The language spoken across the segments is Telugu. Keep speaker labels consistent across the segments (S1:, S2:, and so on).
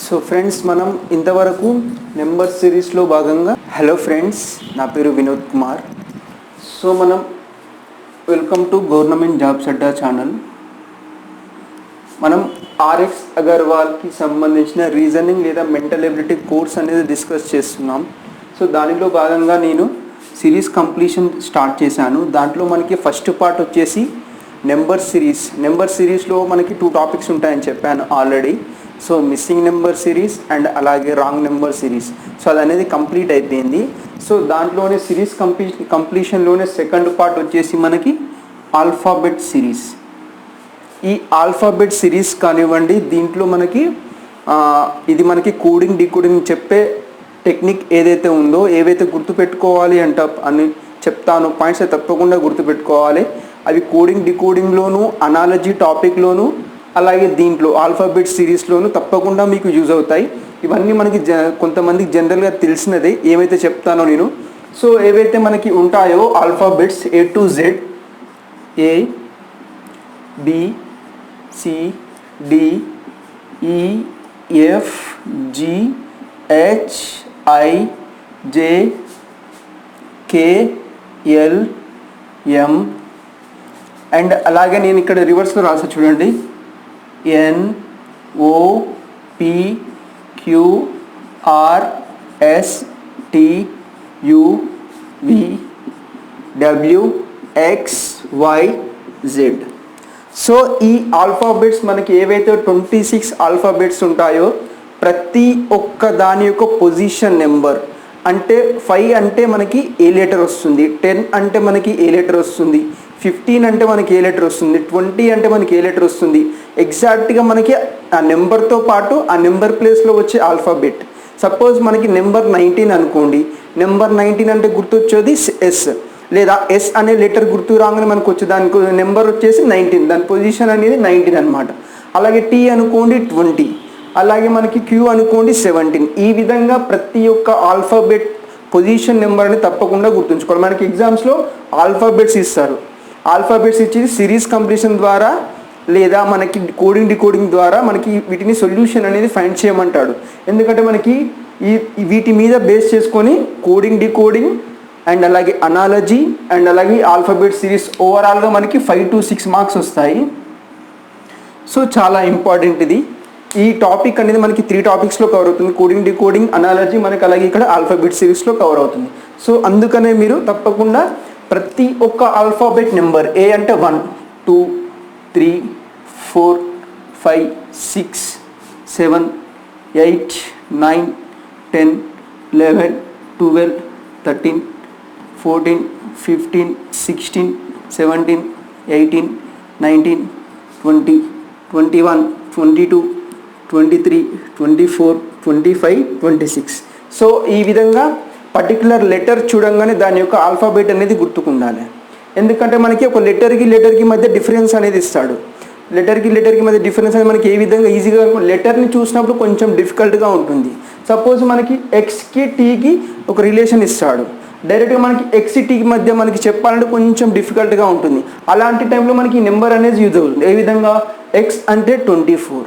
S1: సో ఫ్రెండ్స్, మనం ఇంతవరకు నెంబర్ సిరీస్లో భాగంగా హలో ఫ్రెండ్స్, నా పేరు వినోద్ కుమార్. సో మనం welcome to government jobs Adda channel. మనం ఆర్ఎక్స్ అగర్వాల్కి సంబంధించిన రీజనింగ్ లేదా మెంటల్ ఎబిలిటీ కోర్స్ అనేది డిస్కస్ చేస్తున్నాం. సో దానిలో భాగంగా నేను సిరీస్ కంప్లీషన్ స్టార్ట్ చేశాను. దాంట్లో మనకి ఫస్ట్ పార్ట్ వచ్చేసి నెంబర్ సిరీస్లో మనకి 2 టాపిక్స్ ఉంటాయని చెప్పాను already. So missing number series and అలాగే రాంగ్ నెంబర్ సిరీస్. సో అది అనేది కంప్లీట్ అయిపోయింది. సో దాంట్లోనే సిరీస్ కంప్లీషన్లోనే సెకండ్ పార్ట్ వచ్చేసి మనకి ఆల్ఫాబెట్ సిరీస్. ఈ ఆల్ఫాబెట్ సిరీస్ కానివ్వండి, దీంట్లో మనకి ఇది మనకి కోడింగ్ డీకోడింగ్ చెప్పే టెక్నిక్ ఏదైతే ఉందో, ఏవైతే గుర్తుపెట్టుకోవాలి అని చెప్తాను పాయింట్స్ తప్పకుండా గుర్తుపెట్టుకోవాలి. అవి కోడింగ్ డీకోడింగ్లోను, అనాలజీ టాపిక్లోను, అలాగే దీంట్లో ఆల్ఫాబెట్ సిరీస్లోను తప్పకుండా మీకు యూజ్ అవుతాయి. ఇవన్నీ మనకి కొంతమందికి జనరల్గా తెలిసినదే ఏమైతే చెప్తానో నేను. సో ఏవైతే మనకి ఉంటాయో alphabets A to Z, A B C D E F G H I J K L M and అలాగే నేను ఇక్కడ రివర్స్లో రాసా చూడండి, N O P Q R S T U V W X Y Z. So ఈ ఆల్ఫాబెట్స్ మనకి ఏవైతే 26 ఆల్ఫాబెట్స్ ఉంటాయో, ప్రతి ఒక్క దాని యొక్క పొజిషన్ నెంబర్ అంటే 5 అంటే మనకి ఏ లెటర్ వస్తుంది, 10 అంటే మనకి ఏ లెటర్ వస్తుంది, 15 అంటే మనకి ఏ లెటర్ వస్తుంది, 20 అంటే మనకి ఏ లెటర్ వస్తుంది, ఎగ్జాక్ట్గా మనకి ఆ నెంబర్తో పాటు ఆ నెంబర్ ప్లేస్లో వచ్చే ఆల్ఫాబెట్. సపోజ్ మనకి నెంబర్ 19 అనుకోండి, నెంబర్ 19 అంటే గుర్తొచ్చేది S, లేదా S అనే లెటర్ గుర్తు రాగానే మనకు వచ్చే దానికి నెంబర్ వచ్చేసి 19, దాని పొజిషన్ అనేది 19 అనమాట. అలాగే T అనుకోండి 20, అలాగే మనకి Q అనుకోండి 17. ఈ విధంగా ప్రతి ఒక్క ఆల్ఫాబెట్ పొజిషన్ నెంబర్ అని తప్పకుండా గుర్తుంచుకోవాలి. మనకి ఎగ్జామ్స్లో ఆల్ఫాబెట్స్ ఇస్తారు. ఆల్ఫాబెట్స్ ఇచ్చి సిరీస్ కంప్లీషన్ ద్వారా లేదా మనకి కోడింగ్ డికోడింగ్ ద్వారా మనకి వీటిని సొల్యూషన్ అనేది ఫైండ్ చేయమంటాడు. ఎందుకంటే మనకి వీటి మీద బేస్ చేసుకొని కోడింగ్ డికోడింగ్ అండ్ అలాగే అనాలజీ అండ్ అలాగే ఆల్ఫాబెట్ సిరీస్ ఓవరాల్గా మనకి 5 to 6 మార్క్స్ వస్తాయి. సో చాలా ఇంపార్టెంట్ ఇది. ఈ టాపిక్ అనేది మనకి 3 టాపిక్స్లో కవర్ అవుతుంది. కోడింగ్ డికోడింగ్, అనాలజీ, మనకి అలాగే ఇక్కడ ఆల్ఫాబెట్ సిరీస్లో కవర్ అవుతుంది. సో అందుకనే మీరు తప్పకుండా ప్రతి ఒక్క ఆల్ఫాబెట్ నెంబర్, ఏ అంటే 1 2 3 4 5 6 7 8 9 10 11 12 13 14 15 16 17 18 19 20 21 22 23 24 25 26. సో ఈ విధంగా పర్టికులర్ లెటర్ చూడంగానే దాని యొక్క ఆల్ఫాబెట్ అనేది గుర్తుకుండాలి. ఎందుకంటే మనకి ఒక లెటర్కి మధ్య డిఫరెన్స్ అనేది ఇస్తాడు. లెటర్కి మధ్య డిఫరెన్స్ అనేది మనకి ఏ విధంగా ఈజీగా, లెటర్ని చూసినప్పుడు కొంచెం డిఫికల్ట్గా ఉంటుంది. సపోజ్ మనకి ఎక్స్కి టీకి ఒక రిలేషన్ ఇస్తాడు, డైరెక్ట్గా మనకి ఎక్స్ టీకి మధ్య మనకి చెప్పాలంటే కొంచెం డిఫికల్ట్గా ఉంటుంది. అలాంటి టైంలో మనకి నెంబర్ అనేది యూజ్ అవుతుంది. ఏ విధంగా, ఎక్స్ అంటే 24,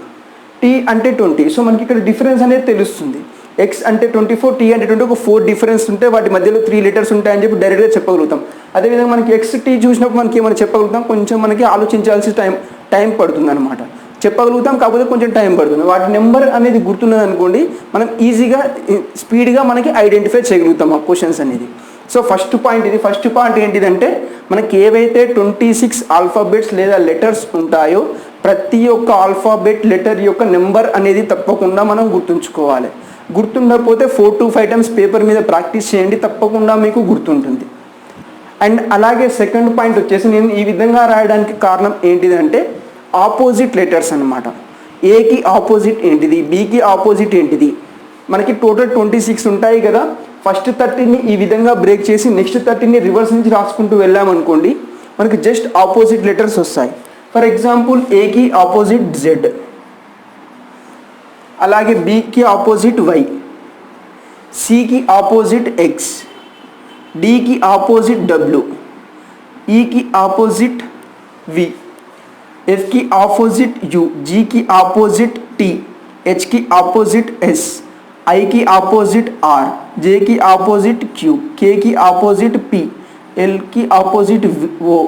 S1: టీ అంటే 20. సో మనకి ఇక్కడ డిఫరెన్స్ అనేది తెలుస్తుంది. ఎక్స్ అంటే 24, టీ అంటే 20, ఒక 4 డిఫరెన్స్ ఉంటే వాటి మధ్యలో 3 లెటర్స్ ఉంటాయని చెప్పి డైరెక్ట్గా చెప్పగలుగుతాం. అదేవిధంగా మనకి ఎక్స్ టీ చూసినప్పుడు మనకి ఏమైనా చెప్పగలుగుతాం, కొంచెం మనకి ఆలోచించాల్సిన టైం పడుతుంది అనమాట. చెప్పగలుగుతాం, కాకపోతే కొంచెం టైం పడుతుంది. వాటి నెంబర్ అనేది గుర్తున్నది అనుకోండి, మనం ఈజీగా స్పీడ్గా మనకి ఐడెంటిఫై చేయగలుగుతాం ఆ క్వశ్చన్స్ అనేది. సో ఫస్ట్ పాయింట్ ఇది. ఫస్ట్ పాయింట్ ఏంటిదంటే, మనకి ఏవైతే 26 ఆల్ఫాబెట్స్ లేదా లెటర్స్ ఉంటాయో, ప్రతి ఒక్క ఆల్ఫాబెట్ లెటర్ యొక్క నెంబర్ అనేది తప్పకుండా మనం గుర్తుంచుకోవాలి. గుర్తుండకపోతే 4 to 5 టైమ్స్ పేపర్ మీద ప్రాక్టీస్ చేయండి, తప్పకుండా మీకు గుర్తుంటుంది. అండ్ అలాగే సెకండ్ పాయింట్ వచ్చేసి, నేను ఈ విధంగా రాయడానికి కారణం ఏంటిదంటే, ఆపోజిట్ లెటర్స్ అనమాట. ఏకి ఆపోజిట్ ఏంటిది, బీకి ఆపోజిట్ ఏంటిది. మనకి టోటల్ 26 ఉంటాయి కదా. ఫస్ట్ 30ని ఈ విధంగా బ్రేక్ చేసి నెక్స్ట్ 30ని రివర్స్ నుంచి రాసుకుంటూ వెళ్ళామనుకోండి, మనకి జస్ట్ ఆపోజిట్ లెటర్స్ వస్తాయి. ఫర్ ఎగ్జాంపుల్, ఏకి ఆపోజిట్ జెడ్, అలాగే బీకి ఆపోజిట్ వై, సికి ఆపోజిట్ ఎక్స్, డీకి ఆపోజిట్ డబ్ల్యూ, ఈకి ఆపోజిట్ వి, ఎఫ్కి ఆపోజిట్ యూ, జీకి ఆపోజిట్ టీ, హెచ్కి ఆపోజిట్ ఎస్, ఐకి ఆపోజిట్ ఆర్, జేకి ఆపోజిట్ క్యూ, కేకి ఆపోజిట్ పి, ఎల్కి ఆపోజిట్ ఓ,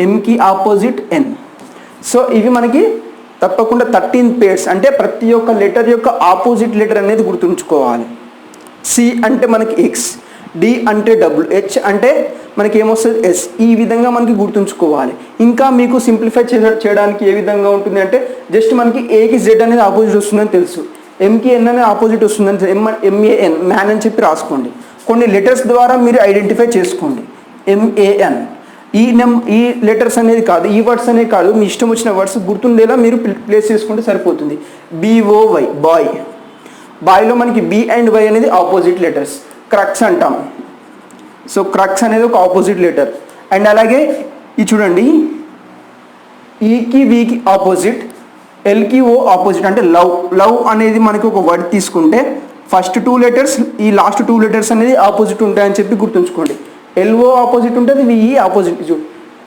S1: ఎంకి ఆపోజిట్ ఎన్. సో ఇవి మనకి తప్పకుండా 13 పేర్స్, అంటే ప్రతి ఒక్క లెటర్ యొక్క ఆపోజిట్ లెటర్ అనేది గుర్తుంచుకోవాలి. సి అంటే మనకి ఎక్స్, డి అంటే డబ్ల్యూ, హెచ్ అంటే మనకి ఏమొస్తుంది ఎస్. ఈ విధంగా మనకి గుర్తుంచుకోవాలి. ఇంకా మీకు సింప్లిఫై చేయడానికి ఏ విధంగా ఉంటుంది అంటే జస్ట్ మనకి ఏకి జెడ్ అనేది ఆపోజిట్ వస్తుందని తెలుసు, ఎంకి ఎన్ అనేది ఆపోజిట్ వస్తుందని ఎంఏఎన్ మ్యాన్ అని చెప్పి రాసుకోండి. కొన్ని లెటర్స్ ద్వారా మీరు ఐడెంటిఫై చేసుకోండి. ఎంఏఎన్ ఈ లెటర్స్ అనేది కాదు, ఈ వర్డ్స్ అనేది కాదు, మీ ఇష్టం వచ్చిన వర్డ్స్ గుర్తుండేలా మీరు ప్లేస్ చేసుకుంటే సరిపోతుంది. బిఓవై బాయ్, బాయ్లో మనకి బి అండ్ వై అనేది ఆపోజిట్ లెటర్స్. క్రక్స్ అంటాం, సో క్రక్స్ అనేది ఒక ఆపోజిట్ లెటర్. అండ్ అలాగే ఇది చూడండి, ఈకి వికి ఆపోజిట్, ఎల్కి ఓ ఆపోజిట్, అంటే లవ్. లవ్ అనేది మనకి ఒక వర్డ్ తీసుకుంటే ఫస్ట్ 2 లెటర్స్, ఈ లాస్ట్ 2 లెటర్స్ అనేది ఆపోజిట్ ఉంటాయని చెప్పి గుర్తుంచుకోండి. ఎల్ఓ ఆపోజిట్ ఉంటుంది, విఈ ఆపోజిట్, చూడు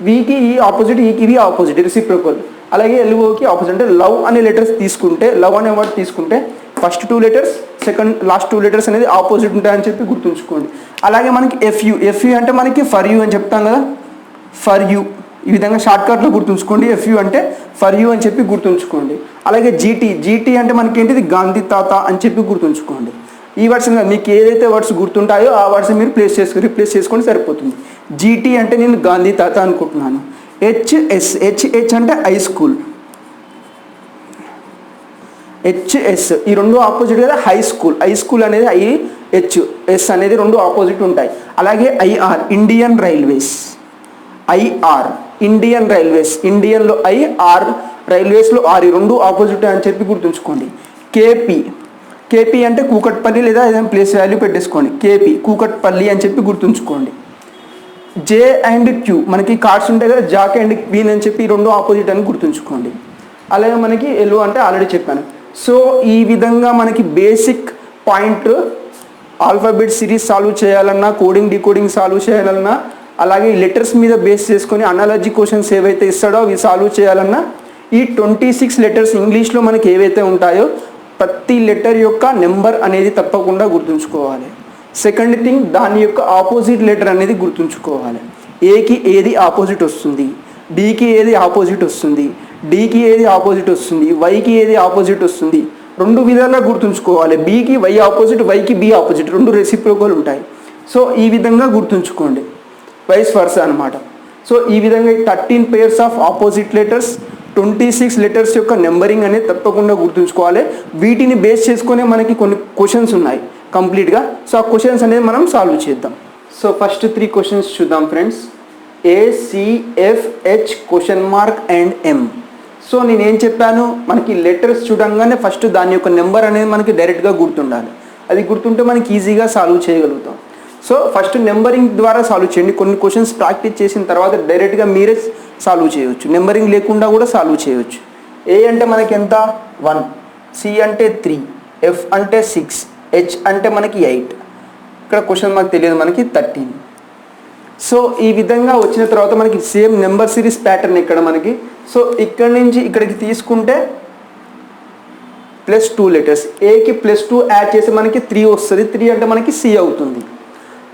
S1: వికి ఈ ఆపోజిట్, ఈకి వి ఆపోజిట్, రెసిప్రోకల్. అలాగే ఎల్ఓకి ఆపోజిట్, అంటే లవ్ అనే లెటర్స్ తీసుకుంటే, లవ్ అనే వర్డ్ తీసుకుంటే ఫస్ట్ 2 లెటర్స్, లాస్ట్ 2 లెటర్స్ అనేది ఆపోజిట్ ఉంటాయని చెప్పి గుర్తుంచుకోండి. అలాగే మనకి ఎఫ్యూ అంటే మనకి ఫర్ యూ అని చెప్తాం కదా, ఫర్ యూ ఈ విధంగా షార్ట్కట్లో గుర్తుంచుకోండి. ఎఫ్యూ అంటే ఫర్ యూ అని చెప్పి గుర్తుంచుకోండి. అలాగే జీటీ అంటే మనకి ఏంటిది గాంధీ తాత అని చెప్పి గుర్తుంచుకోండి. ఈ వర్డ్స్ మీకు ఏదైతే వర్డ్స్ గుర్తుంటాయో ఆ వర్డ్స్ మీరు రిప్లేస్ చేసుకొని సరిపోతుంది. జీటీ అంటే నేను గాంధీ తాత అనుకుంటున్నాను. హెచ్ అంటే హై స్కూల్, హెచ్ఎస్ ఈ రెండు ఆపోజిట్ కదా, హై స్కూల్ అనేది హెచ్ఎస్ అనేది రెండు ఆపోజిట్ ఉంటాయి. అలాగే ఐఆర్ ఇండియన్ రైల్వేస్, ఇండియన్లో ఐఆర్, రైల్వేస్లో ఆర్, ఈ రెండు ఆపోజిట్ అని చెప్పి గుర్తుంచుకోండి. కేపీ అంటే కూకట్పల్లి లేదా ఏదైనా ప్లేస్ వాల్యూ పెట్టేసుకోండి. కేపీ కూకట్పల్లి అని చెప్పి గుర్తుంచుకోండి. జే అండ్ క్యూ మనకి కార్డ్స్ ఉంటాయి కదా, జాక్ అండ్ క్వీన్ అని చెప్పి రెండు ఆపోజిట్ అని గుర్తుంచుకోండి. అలాగే మనకి ఎల్లో అంటే ఆల్రెడీ చెప్పాను. సో ఈ విధంగా మనకి basic point alphabet series solve చేయాలన్నా, కోడింగ్ డీకోడింగ్ సాల్వ్ చేయాలన్నా, అలాగే లెటర్స్ మీద బేస్ చేసుకొని అనాలజీ క్వశ్చన్స్ ఏవైతే ఇస్తాడో అవి సాల్వ్ చేయాలన్నా, ఈ 26 లెటర్స్ ఇంగ్లీష్లో మనకి ఏవైతే ఉంటాయో ప్రతి లెటర్ యొక్క నెంబర్ అనేది తప్పకుండా గుర్తుంచుకోవాలి. సెకండ్ థింగ్, దాని యొక్క ఆపోజిట్ లెటర్ అనేది గుర్తుంచుకోవాలి. ఏకి ఏది ఆపోజిట్ వస్తుంది, డికి ఏది ఆపోజిట్ వస్తుంది, డికి ఏది ఆపోజిట్ వస్తుంది, వైకి ఏది ఆపోజిట్ వస్తుంది, రెండు విధాలుగా గుర్తుంచుకోవాలి. బికి వై ఆపోజిట్, వైకి బి ఆపోజిట్, రెండు రెసిప్రోకల్ ఉంటాయి. సో ఈ విధంగా గుర్తుంచుకోండి, వైస్ వర్సా అనమాట. సో ఈ విధంగా 13 pairs of opposite letters, 26 letters యొక్క నెంబరింగ్ అనేది తప్పకుండా గుర్తుంచుకోవాలి. వీటిని బేస్ చేసుకునే మనకి కొన్ని క్వశ్చన్స్ ఉన్నాయి కంప్లీట్గా. సో ఆ క్వశ్చన్స్ అనేది మనం సాల్వ్ చేద్దాం. సో ఫస్ట్ 3 క్వశ్చన్స్ చూద్దాం friends. ACFH question mark and M. So నేనేం చెప్పాను, మనకి లెటర్స్ చూడంగానే ఫస్ట్ దాని యొక్క నెంబర్ అనేది మనకి డైరెక్ట్గా గుర్తుండాలి. అది గుర్తుంటే మనకి ఈజీగా సాల్వ్ చేయగలుగుతాం. సో ఫస్ట్ నెంబరింగ్ ద్వారా సాల్వ్ చేయండి. కొన్ని క్వశ్చన్స్ ప్రాక్టీస్ చేసిన తర్వాత డైరెక్ట్గా మీరే సాల్వ్ చేయవచ్చు, నెంబరింగ్ లేకుండా కూడా సాల్వ్ చేయవచ్చు. ఏ అంటే మనకి ఎంత 1, సి అంటే 3, ఎఫ్ అంటే 6, హెచ్ అంటే మనకి 8. ఇక్కడ క్వశ్చన్ మనకు తెలియదు, మనకి 13. సో ఈ విధంగా వచ్చిన తర్వాత మనకి సేమ్ నెంబర్ సిరీస్ ప్యాటర్న్ ఇక్కడ మనకి. సో ఇక్కడ నుంచి ఇక్కడికి తీసుకుంటే +2 లెటర్స్, ఏకి +2 యాడ్ చేసి మనకి 3 వస్తుంది. 3 అంటే మనకి సి అవుతుంది.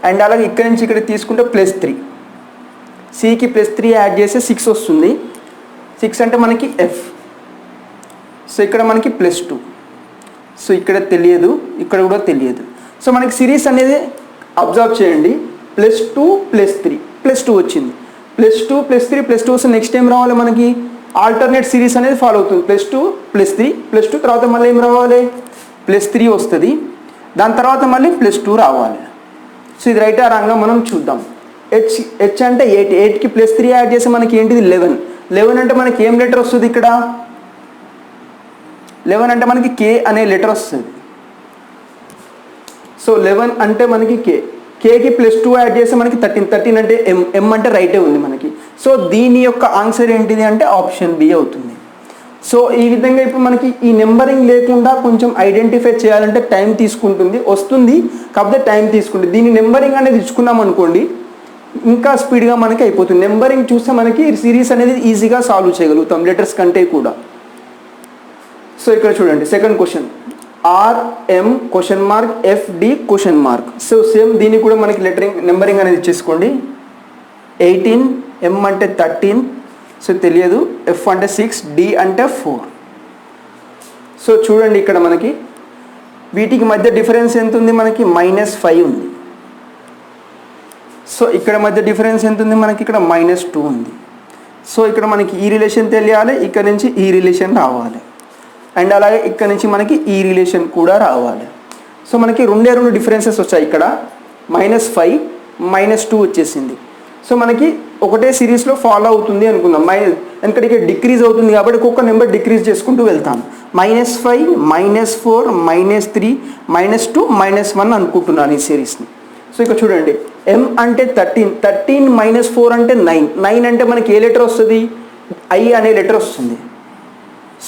S1: అండ్ అలాగే ఇక్కడ నుంచి ఇక్కడ తీసుకుంటే +3, సికి +3 యాడ్ చేస్తే 6 వస్తుంది. 6 అంటే మనకి ఎఫ్. సో ఇక్కడ మనకి +2. సో ఇక్కడ తెలియదు, ఇక్కడ కూడా తెలియదు. సో మనకి సిరీస్ అనేది అబ్జర్వ్ చేయండి. +2 +3 +2 వచ్చింది. +2 +3 +2 వస్తే నెక్స్ట్ ఏం రావాలి మనకి, ఆల్టర్నేట్ సిరీస్ అనేది ఫాలో అవుతుంది. +2 +3 +2 తర్వాత మళ్ళీ ఏం రావాలి, +3 వస్తుంది. దాని తర్వాత మళ్ళీ +2 రావాలి. సో ఇది రైట్ ఆ రాంగా మనం చూద్దాం. హెచ్ అంటే 8, 8కి +3 యాడ్ చేసి మనకి ఏంటిది 11. 11 అంటే మనకి ఏం లెటర్ వస్తుంది ఇక్కడ, 11 అంటే మనకి కే అనే లెటర్ వస్తుంది. సో 11 అంటే మనకి కేకి +2 యాడ్ చేస్తే మనకి 13. 13 అంటే ఎం అంటే రైటే ఉంది మనకి. సో దీని యొక్క ఆన్సర్ ఏంటిది అంటే ఆప్షన్ బి అవుతుంది. సో ఈ విధంగా ఇప్పుడు మనకి ఈ నెంబరింగ్ లేకుండా కొంచెం ఐడెంటిఫై చేయాలంటే టైం తీసుకుంటుంది, వస్తుంది కాకపోతే టైం తీసుకుంటుంది. దీని నెంబరింగ్ అనేది ఇచ్చుకున్నాం అనుకోండి ఇంకా స్పీడ్గా మనకి అయిపోతుంది. నెంబరింగ్ చూస్తే మనకి సిరీస్ అనేది ఈజీగా సాల్వ్ చేయగలుగుతాం లెటర్స్ కంటే కూడా. సో ఇక్కడ చూడండి second question, RM question mark FD question mark. So same దీన్ని కూడా మనకి లెటరింగ్ నెంబరింగ్ అనేది ఇచ్చేసుకోండి. 18, ఎం అంటే 13, సో తెలియదు, ఎఫ్ అంటే 6, డి అంటే 4. సో చూడండి ఇక్కడ మనకి వీటికి మధ్య డిఫరెన్స్ ఎంత ఉంది, మనకి -5 ఉంది. సో ఇక్కడ మధ్య డిఫరెన్స్ ఎంత ఉంది, మనకి ఇక్కడ -2 ఉంది. సో ఇక్కడ మనకి ఈ రిలేషన్ తెలియాలి, ఇక్కడ నుంచి ఈ రిలేషన్ రావాలి, అండ్ అలాగే ఇక్కడ నుంచి మనకి ఈ రిలేషన్ కూడా రావాలి. సో మనకి రెండు డిఫరెన్సెస్ వచ్చాయి, ఇక్కడ -5 -2 వచ్చేసింది. సో మనకి ఒకటే సిరీస్లో ఫాలో అవుతుంది అనుకుందాం, ఎందుకంటే ఇక్కడ డిక్రీజ్ అవుతుంది కాబట్టి ఒక్కొక్క నెంబర్ డిక్రీజ్ చేసుకుంటూ వెళ్తాం. -5 -4 -3 -2 -1 అనుకుంటున్నాను ఈ సిరీస్ని. సో ఇక్కడ చూడండి, ఎం అంటే 13 -4 అంటే 9 అంటే మనకి ఏ లెటర్ వస్తుంది, ఐ అనే లెటర్ వస్తుంది.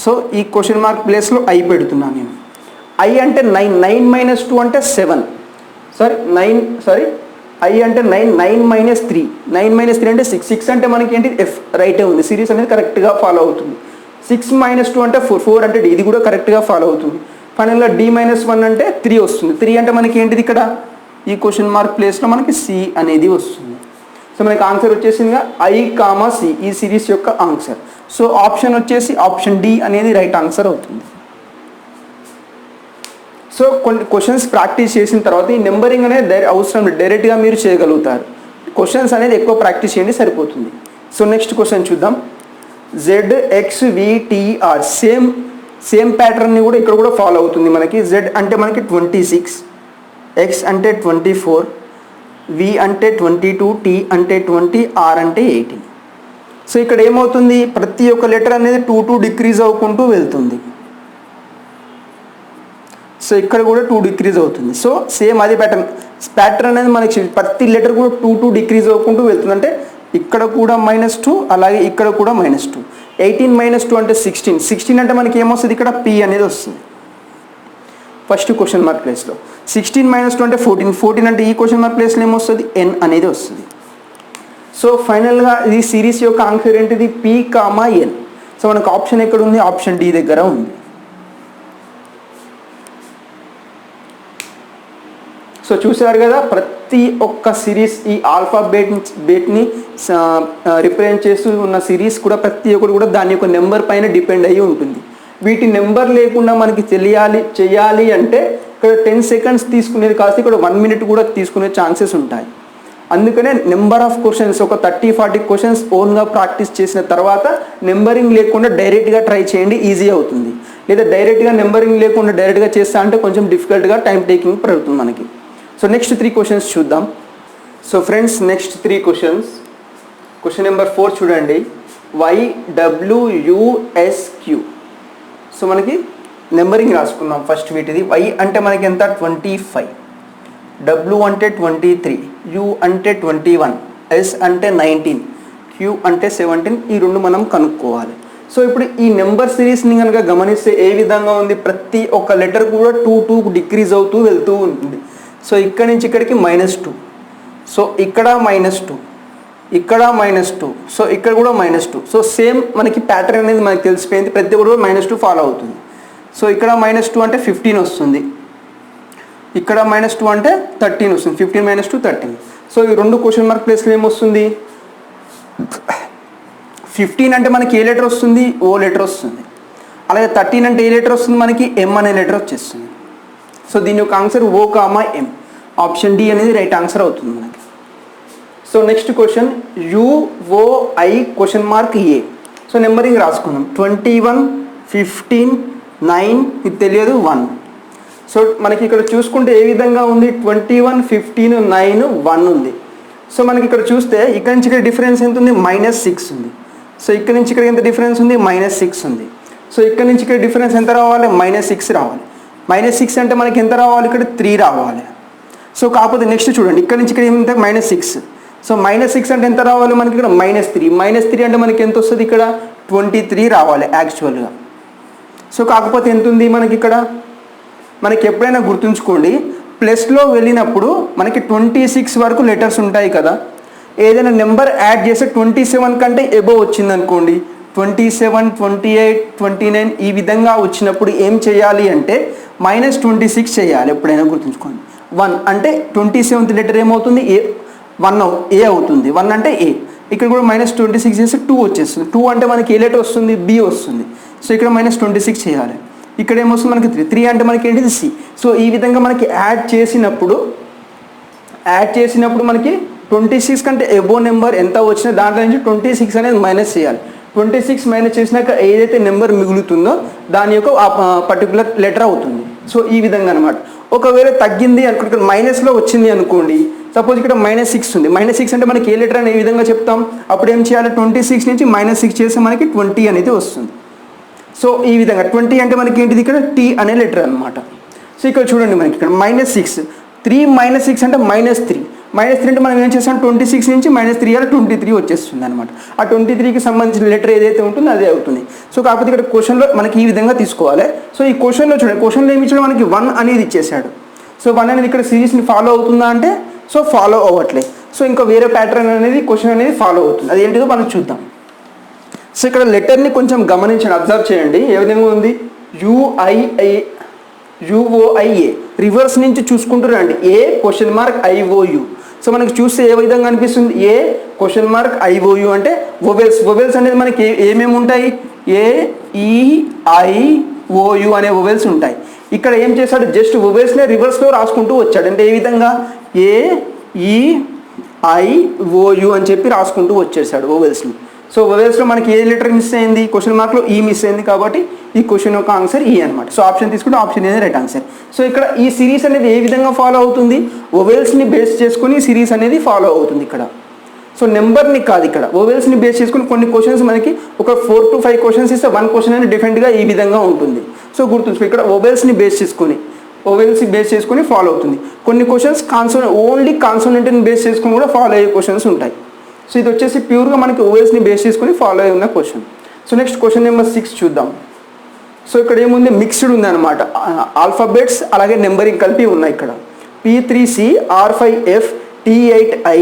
S1: సో ఈ క్వశ్చన్ మార్క్ ప్లేస్లో ఐ పెడుతున్నాను నేను. ఐ అంటే 9 -2 అంటే 7, ఐ అంటే 9 -3 అంటే 6 అంటే మనకి ఏంటి ఎఫ్ రైటే ఉంది, సిరీస్ అనేది కరెక్ట్గా ఫాలో అవుతుంది. 6 -2 అంటే 4 అంటే డి, ఇది కూడా కరెక్ట్గా ఫాలో అవుతుంది. ఫైనల్గా డి -1 అంటే 3 వస్తుంది. 3 అంటే మనకి ఏంటిది, ఇక్కడ ఈ క్వశ్చన్ మార్క్ ప్లేస్లో మనకి సి అనేది వస్తుంది. సో మనకి ఆన్సర్ వచ్చేసిందిగా ఐ కామా సి ఈ సిరీస్ యొక్క ఆన్సర్. సో ఆప్షన్ వచ్చేసి ఆప్షన్ డి అనేది రైట్ ఆన్సర్ అవుతుంది. సో కొన్ని క్వశ్చన్స్ ప్రాక్టీస్ చేసిన తర్వాత ఈ నెంబరింగ్ అనేది అవసరం డైరెక్ట్గా మీరు చేయగలుగుతారు. క్వశ్చన్స్ అనేది ఎక్కువ ప్రాక్టీస్ చేయండి సరిపోతుంది. సో నెక్స్ట్ క్వశ్చన్ చూద్దాం. ZXVTR సేమ్ ప్యాటర్న్ని కూడా ఇక్కడ కూడా ఫాలో అవుతుంది. మనకి Z అంటే మనకి 26, X అంటే 24, V అంటే 22, T అంటే 20, R అంటే 18. సో ఇక్కడ ఏమవుతుంది, ప్రతి ఒక్క లెటర్ అనేది 2 డిక్రీజ్ అవ్వకుంటూ వెళ్తుంది. సో ఇక్కడ కూడా 2 డిక్రీజ్ అవుతుంది. సో సేమ్ అదే ప్యాటర్న్ అనేది మనకి ప్రతి లెటర్ కూడా 2 డిక్రీజ్ అవ్వకుంటూ వెళ్తుంది. అంటే ఇక్కడ కూడా -2, అలాగే ఇక్కడ కూడా -2. 18 -2 అంటే 16 అంటే మనకి ఏమొస్తుంది, ఇక్కడ P అనేది వస్తుంది ఫస్ట్ క్వశ్చన్ మార్క్ ప్లేస్లో. 16 -2 అంటే 14 అంటే ఈ క్వశ్చన్ మార్క్ ప్లేస్లో ఏమొస్తుంది, N అనేది వస్తుంది. సో ఫైనల్గా ఈ సిరీస్ యొక్క ఆన్సర్ ఏంటిది, P, N. సో మనకు ఆప్షన్ ఎక్కడ ఉంది, ఆప్షన్ డి దగ్గర ఉంది. సో చూసారు కదా, ప్రతి ఒక్క సిరీస్ ఈ ఆల్ఫాబేట్ని రిప్రజెంట్ చేస్తూ ఉన్న సిరీస్ కూడా ప్రతి ఒక్కటి కూడా దాని యొక్క నెంబర్ పైన డిపెండ్ అయ్యి ఉంటుంది. వీటి నెంబర్ లేకుండా మనకి చేయాలి అంటే ఇక్కడ 10 సెకండ్స్ తీసుకునేది కాస్త ఇక్కడ 1 మినిట్ కూడా తీసుకునే ఛాన్సెస్ ఉంటాయి. అందుకనే నెంబర్ ఆఫ్ క్వశ్చన్స్ ఒక 30-40 క్వశ్చన్స్ ఓన్గా ప్రాక్టీస్ చేసిన తర్వాత నెంబరింగ్ లేకుండా డైరెక్ట్గా ట్రై చేయండి, ఈజీ అవుతుంది. లేదా డైరెక్ట్గా నెంబరింగ్ లేకుండా డైరెక్ట్గా చేస్తా అంటే కొంచెం డిఫికల్ట్గా టైం టేకింగ్ పడుతుంది మనకి. సో నెక్స్ట్ 3 క్వశ్చన్స్ చూద్దాం. So friends next 3 questions. Question number 4 చూడండి, YWUSQ. సో మనకి నెంబరింగ్ రాసుకుందాం ఫస్ట్ వీటిది. Y అంటే మనకి ఎంత, 25, W అంటే 23, U అంటే 21, S అంటే 19, Q అంటే 17. ఈ రెండు మనం కనుక్కోవాలి. సో ఇప్పుడు ఈ నెంబర్ సిరీస్ని కనుక గమనిస్తే ఏ విధంగా ఉంది, ప్రతి ఒక్క లెటర్ కూడా 2 డిక్రీజ్ అవుతూ వెళ్తూ ఉంటుంది. సో ఇక్కడి నుంచి ఇక్కడికి -2, సో ఇక్కడ -2, ఇక్కడ -2, సో ఇక్కడ కూడా -2. సో సేమ్ మనకి ప్యాటర్న్ అనేది మనకి తెలిసిపోయింది, ప్రతి ఒక్కరు కూడా -2 ఫాలో అవుతుంది. సో ఇక్కడ -2 అంటే 15 వస్తుంది, ఇక్కడ -2 అంటే 13 వస్తుంది. 15 - 2 13. సో ఈ రెండు క్వశ్చన్ మార్క్ ప్లేస్లో ఏమొస్తుంది, 15 అంటే మనకి ఏ లెటర్ వస్తుంది, ఓ లెటర్ వస్తుంది. అలాగే 13 అంటే ఏ లెటర్ వస్తుంది, మనకి M అనే లెటర్ వచ్చేస్తుంది. సో దీని యొక్క answer O, M. Option D అనేది రైట్ ఆన్సర్ అవుతుంది మనకి. So next question, UOI question mark A. So numbering రాసుకుందాం. 21, 15, 9, ఇది తెలియదు 1. సో మనకి ఇక్కడ చూసుకుంటే ఏ విధంగా ఉంది, 21, 15, 9, 1 ఉంది. సో మనకి ఇక్కడ చూస్తే ఇక్కడ నుంచి ఇక్కడ డిఫరెన్స్ ఎంత ఉంది, -6 ఉంది. సో ఇక్కడ నుంచి ఇక్కడ ఎంత డిఫరెన్స్ ఉంది, -6 ఉంది. సో ఇక్కడ నుంచి ఇక్కడ డిఫరెన్స్ ఎంత రావాలి, -6 రావాలి. -6 అంటే మనకి ఎంత రావాలి, ఇక్కడ 3 రావాలి. సో కాకపోతే నెక్స్ట్ చూడండి, ఇక్కడ నుంచి ఇక్కడ ఎంత, -6. సో -6 అంటే ఎంత రావాలి, మనకి ఇక్కడ -3. -3 అంటే మనకి ఎంత వస్తుంది, ఇక్కడ 23 రావాలి యాక్చువల్గా. సో కాకపోతే ఎంత ఉంది మనకి ఇక్కడ, మనకి ఎప్పుడైనా గుర్తుంచుకోండి, ప్లస్లో వెళ్ళినప్పుడు మనకి 26 వరకు లెటర్స్ ఉంటాయి కదా. ఏదైనా నెంబర్ యాడ్ చేస్తే 27 కంటే ఎబోవ్ వచ్చింది అనుకోండి, 27, 28, 29 ఈ విధంగా వచ్చినప్పుడు ఏం చేయాలి అంటే -26 చేయాలి. ఎప్పుడైనా గుర్తుంచుకోండి. 1 అంటే 27th లెటర్ ఏమవుతుంది? ఏ అవుతుంది. 1 అంటే ఏ. ఇక్కడ కూడా -26 చేస్తే 2 వచ్చేస్తుంది. 2 అంటే మనకి ఏ లెటర్ వస్తుంది? బి వస్తుంది. సో ఇక్కడ -26 చేయాలి. ఇక్కడ ఏమొస్తుంది మనకి 3 అంటే మనకి ఏంటిది? సి. సో ఈ విధంగా మనకి యాడ్ చేసినప్పుడు మనకి 26 కంటే ఎబో నెంబర్ ఎంత వచ్చినా దాంట్లో నుంచి 26 అనేది మైనస్ చేయాలి. 26 మైనస్ చేసినాక ఏదైతే నెంబర్ మిగులుతుందో దాని యొక్క పర్టికులర్ లెటర్ అవుతుంది. సో ఈ విధంగా అనమాట. ఒకవేళ తగ్గింది అనుకోండి, ఇక్కడ మైనస్లో వచ్చింది అనుకోండి, సపోజ్ ఇక్కడ -6 ఉంది. -6 అంటే మనకి ఏ లెటర్ అని ఏ విధంగా చెప్తాం? అప్పుడు ఏం చేయాలి? 26 నుంచి -6 చేస్తే మనకి 20 అనేది వస్తుంది. సో ఈ విధంగా 20 అంటే మనకి ఏంటిది? ఇక్కడ టీ అనే లెటర్ అనమాట. సో ఇక్కడ చూడండి మనకి ఇక్కడ -6, 3 -6 అంటే -3. -3 అంటే మనం ఏం చేస్తాం? 26 నుంచి -3 అలా 23 వచ్చేస్తుంది అనమాట. ఆ 23కి సంబంధించిన లెటర్ ఏదైతే ఉంటుందో అదే అవుతుంది. సో కాకపోతే ఇక్కడ క్వశ్చన్లో మనకి ఈ విధంగా తీసుకోవాలి. సో ఈ క్వశ్చన్లో చూడండి, క్వశ్చన్లో ఏమి ఇచ్చాడు? మనకి 1 అనేది ఇచ్చేసాడు. సో 1 అనేది ఇక్కడ సిరీస్ని ఫాలో అవుతుందా అంటే సో ఫాలో అవ్వట్లేదు. సో ఇంకా వేరే ప్యాటర్న్ అనేది క్వశ్చన్ అనేది ఫాలో అవుతుంది. అది ఏంటిదో మనం చూద్దాం. సో ఇక్కడ లెటర్ని కొంచెం గమనించండి, అబ్జర్వ్ చేయండి. ఏ విధంగా ఉంది? UOIA రివర్స్ నుంచి చూసుకుంటూ రండి. A?IOU. సో మనకి చూస్తే ఏ విధంగా అనిపిస్తుంది? A?IOU అంటే వొవెల్స్ అనేది మనకి ఏమేమి ఉంటాయి? AEIOU అనే వొవెల్స్ ఉంటాయి. ఇక్కడ ఏం చేశాడు? జస్ట్ వొవెల్స్నే రివర్స్లో రాసుకుంటూ వచ్చాడు. అంటే ఏ విధంగా? AEIOU అని చెప్పి రాసుకుంటూ వచ్చేసాడు వొవెల్స్ని. సో వొవెల్స్లో మనకి ఏ లెటర్ మిస్ అయింది? క్వశ్చన్ మార్క్లో ఈ మిస్ అయింది కాబట్టి ఈ క్వశ్చన్ యొక్క ఆన్సర్ ఈ అనమాట. సో ఆప్షన్ తీసుకుంటే ఆప్షన్ అనేది రైట్ ఆన్సర్. సో ఇక్కడ ఈ సిరీస్ అనేది ఏ విధంగా ఫాలో అవుతుంది? వొవెల్స్ని బేస్ చేసుకుని సిరీస్ అనేది ఫాలో అవుతుంది ఇక్కడ. సో నెంబర్ని కాదు, ఇక్కడ వొవెల్స్ని బేస్ చేసుకుని కొన్ని క్వశ్చన్స్ మనకి ఒక 4 to 5 క్వశ్చన్స్ ఇస్తే 1 క్వశ్చన్ అనేది డిఫరెంట్గా ఈ విధంగా ఉంటుంది. సో గుర్తుంచుకో, ఇక్కడ వొవెల్స్ని బేస్ చేసుకుని ఫాలో అవుతుంది. కొన్ని క్వశ్చన్స్ ఓన్లీ కాన్సోనెంట్ని బేస్ చేసుకుని కూడా ఫాలో అయ్యే క్వశ్చన్స్ ఉంటాయి. సో ఇది వచ్చేసి ప్యూర్గా మనకి వొవెల్స్ని బేస్ చేసుకుని ఫాలో అయి ఉన్న question. So next question number 6 చూద్దాం. సో ఇక్కడ ఏముంది? మిక్స్డ్ ఉంది అనమాట. ఆల్ఫాబెట్స్ అలాగే నెంబరింగ్ కలిపి ఉన్నాయి ఇక్కడ. P3C R5F T8I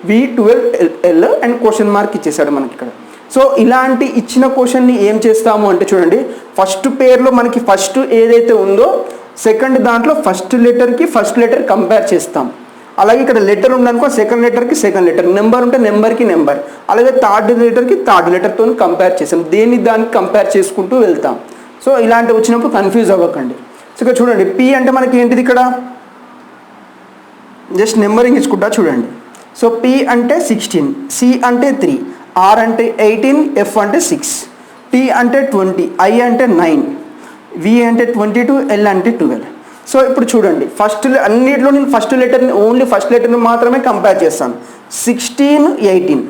S1: V12L and question mark ఇచ్చేసాడు మనకి ఇక్కడ. సో ఇలాంటి ఇచ్చిన క్వశ్చన్ని ఏం చేస్తాము అంటే చూడండి, ఫస్ట్ పేర్లో మనకి ఫస్ట్ ఏదైతే ఉందో సెకండ్ దాంట్లో ఫస్ట్ లెటర్ కంపేర్ చేస్తాం. అలాగే ఇక్కడ లెటర్ ఉందనుకో సెకండ్ లెటర్కి సెకండ్ లెటర్, నెంబర్ ఉంటే నెంబర్కి నెంబర్, అలాగే థర్డ్ లెటర్కి థర్డ్ లెటర్తో కంపేర్ చేస్తాం. దానికి కంపేర్ చేసుకుంటూ వెళ్తాం. సో ఇలాంటివి వచ్చినప్పుడు కన్ఫ్యూజ్ అవ్వకండి. సో ఇక్కడ చూడండి, P అంటే మనకి ఏంటిది? ఇక్కడ జస్ట్ నెంబరింగ్ ఇచ్చుకుంటా చూడండి. సో P అంటే 16, C అంటే 3, R అంటే 18, F అంటే 6, T అంటే 20, I అంటే 9, V అంటే 22, L అంటే 12. సో ఇప్పుడు చూడండి, అన్నిట్లో నేను ఓన్లీ ఫస్ట్ లెటర్ని మాత్రమే కంపేర్ చేస్తాను. 16, 18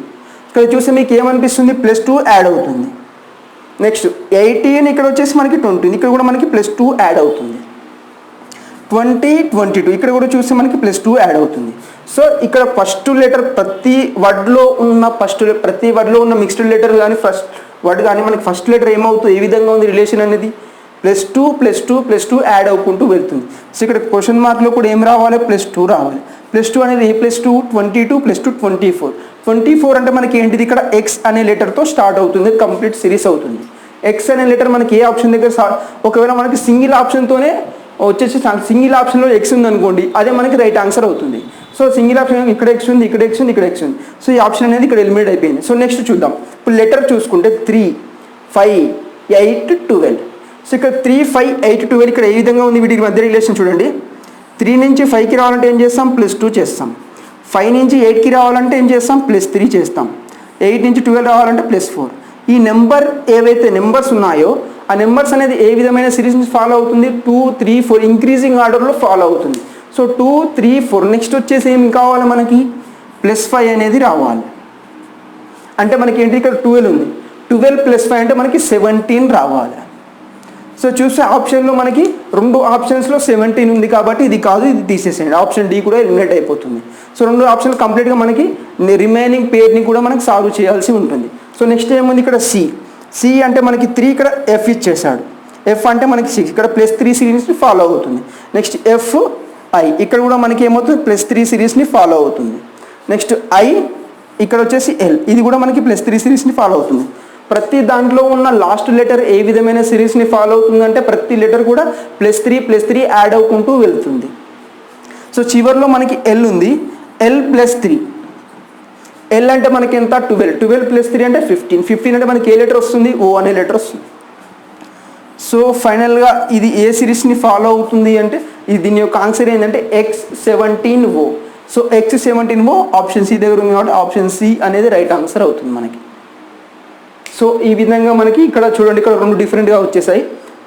S1: ఇక్కడ చూస్తే మీకు ఏమనిపిస్తుంది? +2 యాడ్ అవుతుంది. నెక్స్ట్ 18 ఇక్కడ వచ్చేసి మనకి 20, ఇక్కడ కూడా మనకి +2 యాడ్ అవుతుంది. 20, 22 ఇక్కడ కూడా చూస్తే మనకి +2 యాడ్ అవుతుంది. సో ఇక్కడ ఫస్ట్ లెటర్ ప్రతి వర్డ్లో ఉన్న మిక్స్డ్ లెటర్ కానీ ఫస్ట్ వర్డ్ కానీ మనకి ఫస్ట్ లెటర్ ఏమవుతుంది? ఏ విధంగా ఉంది రిలేషన్ అనేది? +2 యాడ్ అవుకుంటూ వెళ్తుంది. సో ఇక్కడ క్వశ్చన్ మార్క్లో కూడా ఏం రావాలి? +2 రావాలి. +2 అనేది ఏ +2? 22 +2 24. 24 అంటే మనకి ఏంటిది? ఇక్కడ X అనే లెటర్తో స్టార్ట్ అవుతుంది, కంప్లీట్ సిరీస్ అవుతుంది. X అనే లెటర్ మనకి ఏ ఆప్షన్ దగ్గర ఒకవేళ మనకి సింగిల్ ఆప్షన్తోనే వచ్చేసి సింగిల్ ఆప్షన్లో X ఉంది అనుకోండి, అదే మనకి రైట్ ఆన్సర్ అవుతుంది. సో సింగిల్ ఆప్షన్ ఇక్కడ X ఉంది, ఇక్కడ X ఉంది, ఇక్కడ X ఉంది. సో ఈ ఆప్షన్ అనేది ఇక్కడ ఎలిమినేట్ అయిపోయింది. సో నెక్స్ట్ చూద్దాం. ఇప్పుడు లెటర్ చూసుకుంటే 3, 5, 8, 12. సో ఇక్కడ 3, 5, 8, 12 ఇక్కడ ఏ విధంగా ఉంది? వీటి మధ్య రిలేషన్ చూడండి. 3 నుంచి 5కి రావాలంటే ఏం చేస్తాం? +2 చేస్తాం. 5 నుంచి 8కి రావాలంటే ఏం చేస్తాం? +3 చేస్తాం. 8 నుంచి 12 రావాలంటే +4. ఈ ఏవైతే నెంబర్స్ ఉన్నాయో ఆ నెంబర్స్ అనేది ఏ విధమైన సిరీస్ నుంచి ఫాలో అవుతుంది? 2, 3, 4 ఇంక్రీజింగ్ ఆర్డర్లో ఫాలో అవుతుంది. సో 2, 3, 4 నెక్స్ట్ వచ్చేసి ఏం కావాలి మనకి? +5 అనేది రావాలి. అంటే మనకి ఏంటి? ఇక్కడ 12 ఉంది. 12 + 5 అంటే మనకి 17 రావాలి. సో చూస్తే ఆప్షన్లో మనకి 2 ఆప్షన్స్లో 17 ఉంది కాబట్టి ఇది కాదు, ఇది తీసేసేయండి. ఆప్షన్ D కూడా ఎలిమినేట్ అయిపోతుంది. సో 2 ఆప్షన్లు కంప్లీట్గా మనకి రిమైనింగ్ పేర్ని కూడా మనకి సాల్వ్ చేయాల్సి ఉంటుంది. సో నెక్స్ట్ ఏముంది? ఇక్కడ C అంటే మనకి 3, ఇక్కడ F ఇచ్చేసాడు. F అంటే మనకి 6, ఇక్కడ +3 సిరీస్ని ఫాలో అవుతుంది. నెక్స్ట్ FI ఇక్కడ కూడా మనకి ఏమవుతుంది? +3 సిరీస్ని ఫాలో అవుతుంది. నెక్స్ట్ I ఇక్కడ వచ్చేసి L ఇది కూడా మనకి +3 సిరీస్ని ఫాలో అవుతుంది. ప్రతి దాంట్లో ఉన్న లాస్ట్ లెటర్ ఏ విధమైన సిరీస్ని ఫాలో అవుతుందంటే ప్రతి లెటర్ కూడా +3 యాడ్ అవుకుంటూ వెళ్తుంది. సో చివరిలో మనకి ఎల్ ఉంది, L+3. ఎల్ అంటే మనకి ఎంత 12 +3 అంటే 15 అంటే మనకి ఏ లెటర్ వస్తుంది, ఓ అనే లెటర్ వస్తుంది. సో ఫైనల్గా ఇది ఏ సిరీస్ని ఫాలో అవుతుంది అంటే దీని యొక్క ఆన్సర్ ఏంటంటే X17O. So X17O option C దగ్గర ఉంది కాబట్టి ఆప్షన్ సి అనేది రైట్ ఆన్సర్ అవుతుంది మనకి. సో ఈ విధంగా మనకి ఇక్కడ చూడండి, ఇక్కడ 2 డిఫరెంట్గా వచ్చేసాయి.